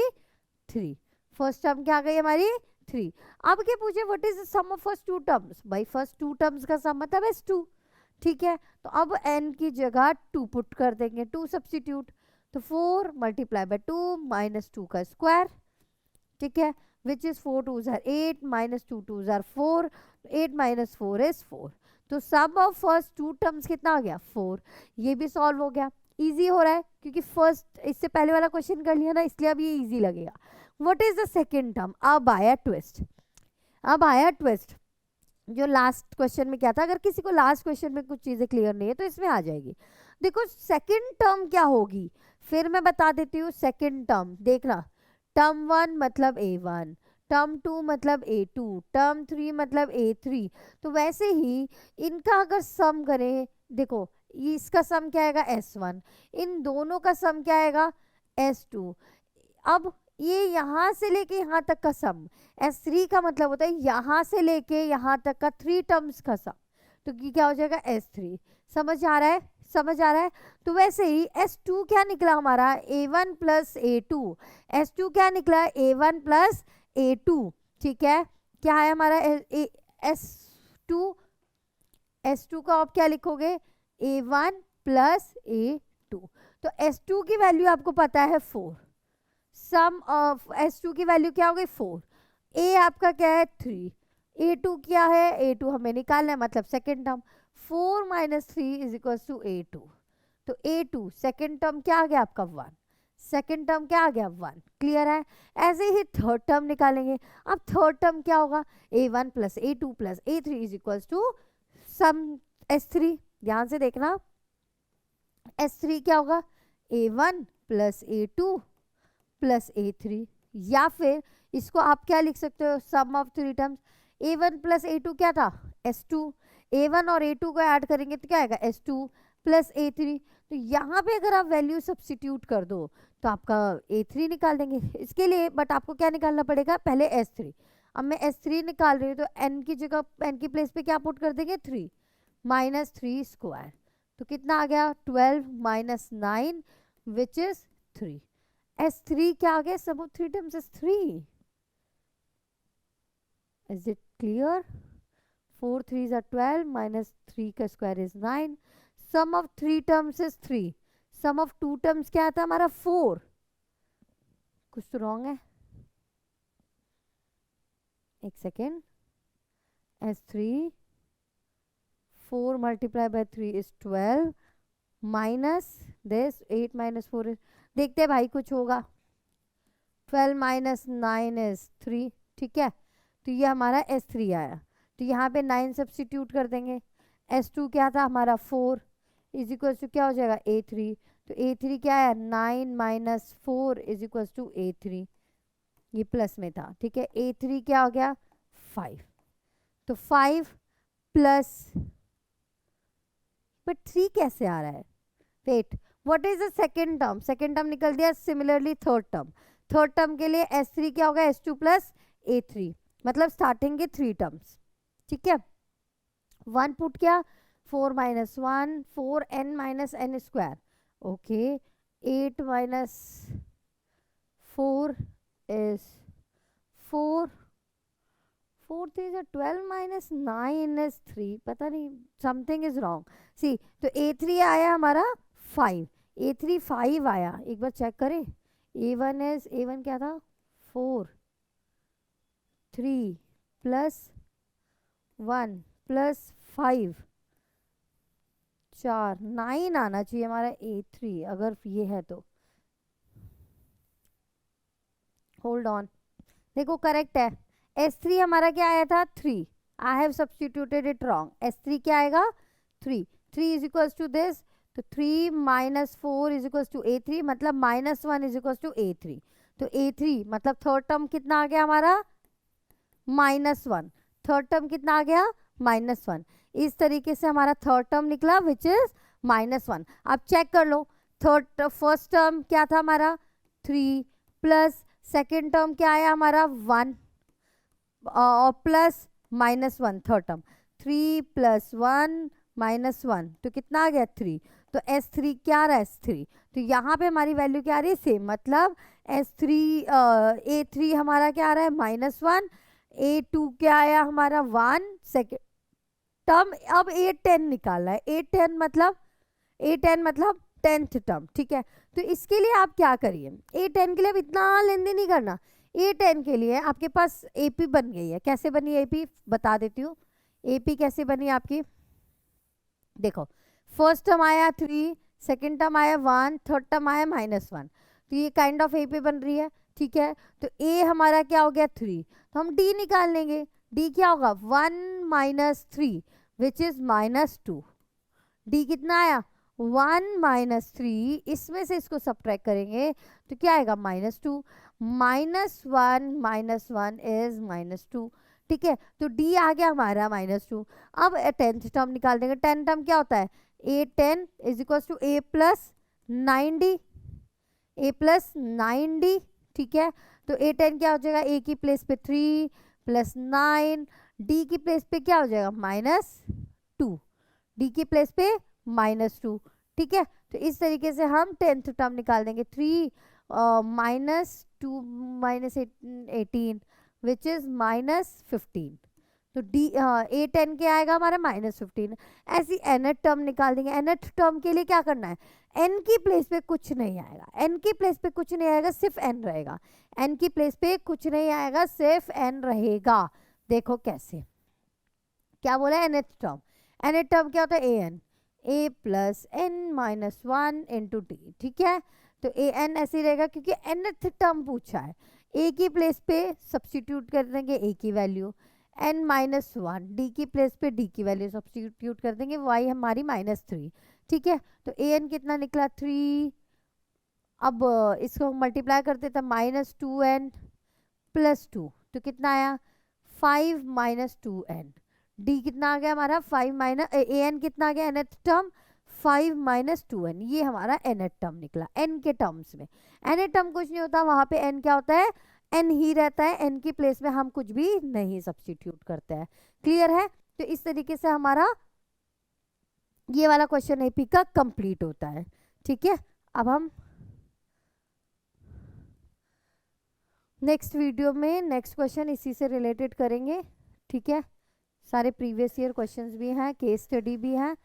3। फर्स्ट टर्म क्या आ गई हमारी 3। अब क्या पूछे, what is the sum of first two terms, भाई फर्स्ट टू टर्म्स का सम मतलब S2। ठीक है, तो अब n की जगह 2 पुट कर देंगे, 2 सब्स्टिट्यूट, तो 4 मल्टीप्लाई बाय 2 माइनस 2 का स्क्वायर। ठीक है, which is 4 2 jar 8 minus 2 2 jar 4, 8 minus 4 is 4। तो सम ऑफ फर्स्ट टू टर्म्स कितना आ गया 4। ये भी सॉल्व हो गया, इजी हो रहा है क्योंकि फर्स्ट इससे पहले वाला क्वेश्चन कर लिया ना, इसलिए अब ये इजी लगेगा। What is the second term, अब आया ट्विस्ट। अब आया ट्विस्ट, जो लास्ट क्वेश्चन में क्या था, अगर किसी को लास्ट क्वेश्चन में कुछ चीजें क्लियर नहीं है तो इसमें आ जाएगी। देखो सेकंड टर्म क्या होगी, फिर मैं बता देती हूँ। सेकंड टर्म देखना, टर्म 1 मतलब A1, टर्म 2 मतलब A2, टर्म 3 मतलब A3। तो वैसे ही इनका अगर सम करें, देखो इसका सम क्या आएगा S1, इन दोनों का सम क्या आएगा S2। अब ये यहाँ से लेके यहाँ तक का सम, S3 का मतलब होता है यहाँ से लेके यहाँ तक का 3 टर्म्स का सम, तो ये क्या हो जाएगा S3। समझ आ रहा है, समझ आ रहा है। तो वैसे ही S2 क्या निकला हमारा A1 प्लस A2, S2 क्या निकला A1 प्लस A2। ठीक है, क्या है हमारा S2, S2 का आप क्या लिखोगे A1 प्लस A2। तो S2 की वैल्यू आपको पता है 4, सम ऑफ S2 की वैल्यू क्या हो गई 4, A आपका क्या है 3, A2 क्या है, A2 हमें निकालना है मतलब second term, 4 minus 3 is equal to A2। तो A2 सेकेंड टर्म क्या आ गया आपका 1, सेकेंड टर्म क्या आ गया 1। क्लियर है। ऐसे ही थर्ड टर्म निकालेंगे। अब थर्ड टर्म क्या होगा, A1 plus A2 plus A3 is equal to sum S3। ध्यान से देखना, S3 क्या होगा A1 plus A2 plus A3, या फिर इसको आप क्या लिख सकते हो, सम of 3 terms. A1 plus A2 क्या था S2, A1 और A2 को ऐड करेंगे तो क्या आएगा S2 प्लस A3। तो यहाँ पे अगर आप वैल्यू सब्स्टिट्यूट कर दो तो आपका A3 निकाल देंगे इसके लिए, बट आपको क्या निकालना पड़ेगा पहले S3। अब मैं S3 निकाल रही हूँ तो n की जगह, n की प्लेस पे क्या पुट कर देंगे 3 माइनस 3 स्क्वायर, तो कितना आ गया 12 माइनस 9 विच इज 3। S3 क्या आ गया, sum of 3 terms is 3। Is it clear, 4 3s are 12 minus 3 का square is 9, sum of 3 terms is 3, sum of 2 terms क्या आता है हमारा 4। कुछ तो रॉन्ग है, एक second. S3 4 multiply by 3 is 12 minus this 8 minus 4 is, देखते हैं भाई कुछ होगा, 12 माइनस 9 इज 3। ठीक है, तो ये हमारा S3 आया, तो यहाँ पे 9 सब्स्टिट्यूट कर देंगे। S2 क्या था हमारा 4 इज इक्वल टू क्या हो जाएगा A3, तो A3 क्या है 9 minus 4 is equal to A3, ये प्लस में था। ठीक है, A3 क्या हो गया 5, तो 5 प्लस, बट 3 कैसे आ रहा है, wait what is the second term, second term निकल दिया। Similarly third term, third term के लिए S3 क्या होगा S2 प्लस A3, मतलब स्टार्टिंग के 3 टर्म्स। ठीक है, 1 पुट किया 4 minus 1 4n minus n square, okay 8 minus 4 is 4, 4 3 is 12 minus 9 is 3, पता नहीं समथिंग इज रॉन्ग। सी तो A3 आया हमारा 5, A3 5 आया, एक बार चेक करें। A1 क्या था 4 3 प्लस 1 प्लस 5 4 9 आना चाहिए हमारा A3, अगर ये है तो होल्ड ऑन, देखो करेक्ट है। S3 हमारा क्या आया था 3, I have substituted it wrong, S3 क्या आएगा 3, 3 इज इक्वल्स टू दिस, तो 3 minus 4 is equals to A3, मतलब -1 इज इक्वल्स टू A3, तो A3 मतलब थर्ड टर्म कितना आ गया हमारा -1, थर्ड टर्म कितना आ गया -1, इस तरीके से हमारा थर्ड टर्म निकला विच इज -1। अब चेक कर लो, फर्स्ट टर्म क्या था हमारा 3 प्लस सेकेंड टर्म क्या आया हमारा 1 और प्लस -1 थर्ड टर्म, 3 + 1 -1 तो कितना आ गया 3, तो S3 क्या आ रहा है S3, तो यहाँ पे हमारी वैल्यू क्या आ रही है सेम, मतलब S3 A3 हमारा क्या आ रहा है -1, A2 क्या आया हमारा 1 सेकेंड टर्म, अब A10 निकालना है, A10 मतलब 10th टर्म, ठीक है। तो इसके लिए आप क्या करिए, A10 के लिए अब इतना लेंदी नहीं करना, A10 के लिए आपके पास AP बन गई है, कैसे बनी AP बता देती हूँ, AP कैसे बनी आपकी, देखो फर्स्ट टर्म आया 3, सेकेंड टर्म आया 1, थर्ड टर्म आया -1, तो ये काइंड ऑफ AP बन रही है, ठीक है। तो A हमारा क्या हो गया 3, तो हम D निकाल लेंगे, D क्या होगा 1 - 3 विच इज -2, D कितना आया 1 - 3, इसमें से इसको सब्ट्रैक्ट करेंगे तो क्या आएगा -2, -1 - 1 इज -2, ठीक है। तो D आ गया हमारा -2। अब 10th टर्म निकाल देंगे, 10 टर्म क्या होता है A10 is equal to A + 9D, ठीक है। तो A10 क्या हो जाएगा, A की प्लेस पे 3 + 9, D की प्लेस पे क्या हो जाएगा -2, D की प्लेस पे -2, ठीक है। तो इस तरीके से हम 10th टर्म निकाल देंगे, 3 -2 - 18 विच इज -15, तो A10 क्या आएगा हमारा -15। ऐसी nth टर्म निकाल देंगे, nth टर्म के लिए क्या करना है, n की प्लेस पे कुछ नहीं आएगा, n की प्लेस पे कुछ नहीं आएगा, सिर्फ n रहेगा, n की प्लेस पे कुछ नहीं आएगा, सिर्फ n रहेगा। देखो कैसे, क्या बोला है nth टर्म, nth टर्म क्या होता है an, A + n - 1 × t, ठीक है। तो an ऐसे ही रहेगा क्योंकि nth टर्म पूछा है, a की प्लेस पे सब्स्टिट्यूट कर देंगे a की वैल्यू, n - 1 d की प्लेस पे d की वैल्यू सब्स्टिट्यूट कर देंगे, y हमारी -3, ठीक है। तो an कितना निकला 3, अब इसको मल्टीप्लाई करते थे -2n + 2, तो कितना आया 5 - 2n, d कितना आ गया हमारा 5 an कितना आ गया nth टर्म 5 - 2n, ये हमारा nth टर्म निकला n के टर्म्स में। nth टर्म कुछ नहीं होता, वहां पे n क्या होता है n ही रहता है, n की प्लेस में हम कुछ भी नहीं सब्स्टिट्यूट करते हैं, क्लियर है। तो इस तरीके से हमारा ये वाला क्वेश्चन एपी का कंप्लीट होता है, ठीक है। अब हम नेक्स्ट वीडियो में नेक्स्ट क्वेश्चन इसी से रिलेटेड करेंगे, ठीक है। सारे प्रीवियस ईयर क्वेश्चंस भी हैं, केस स्टडी भी है,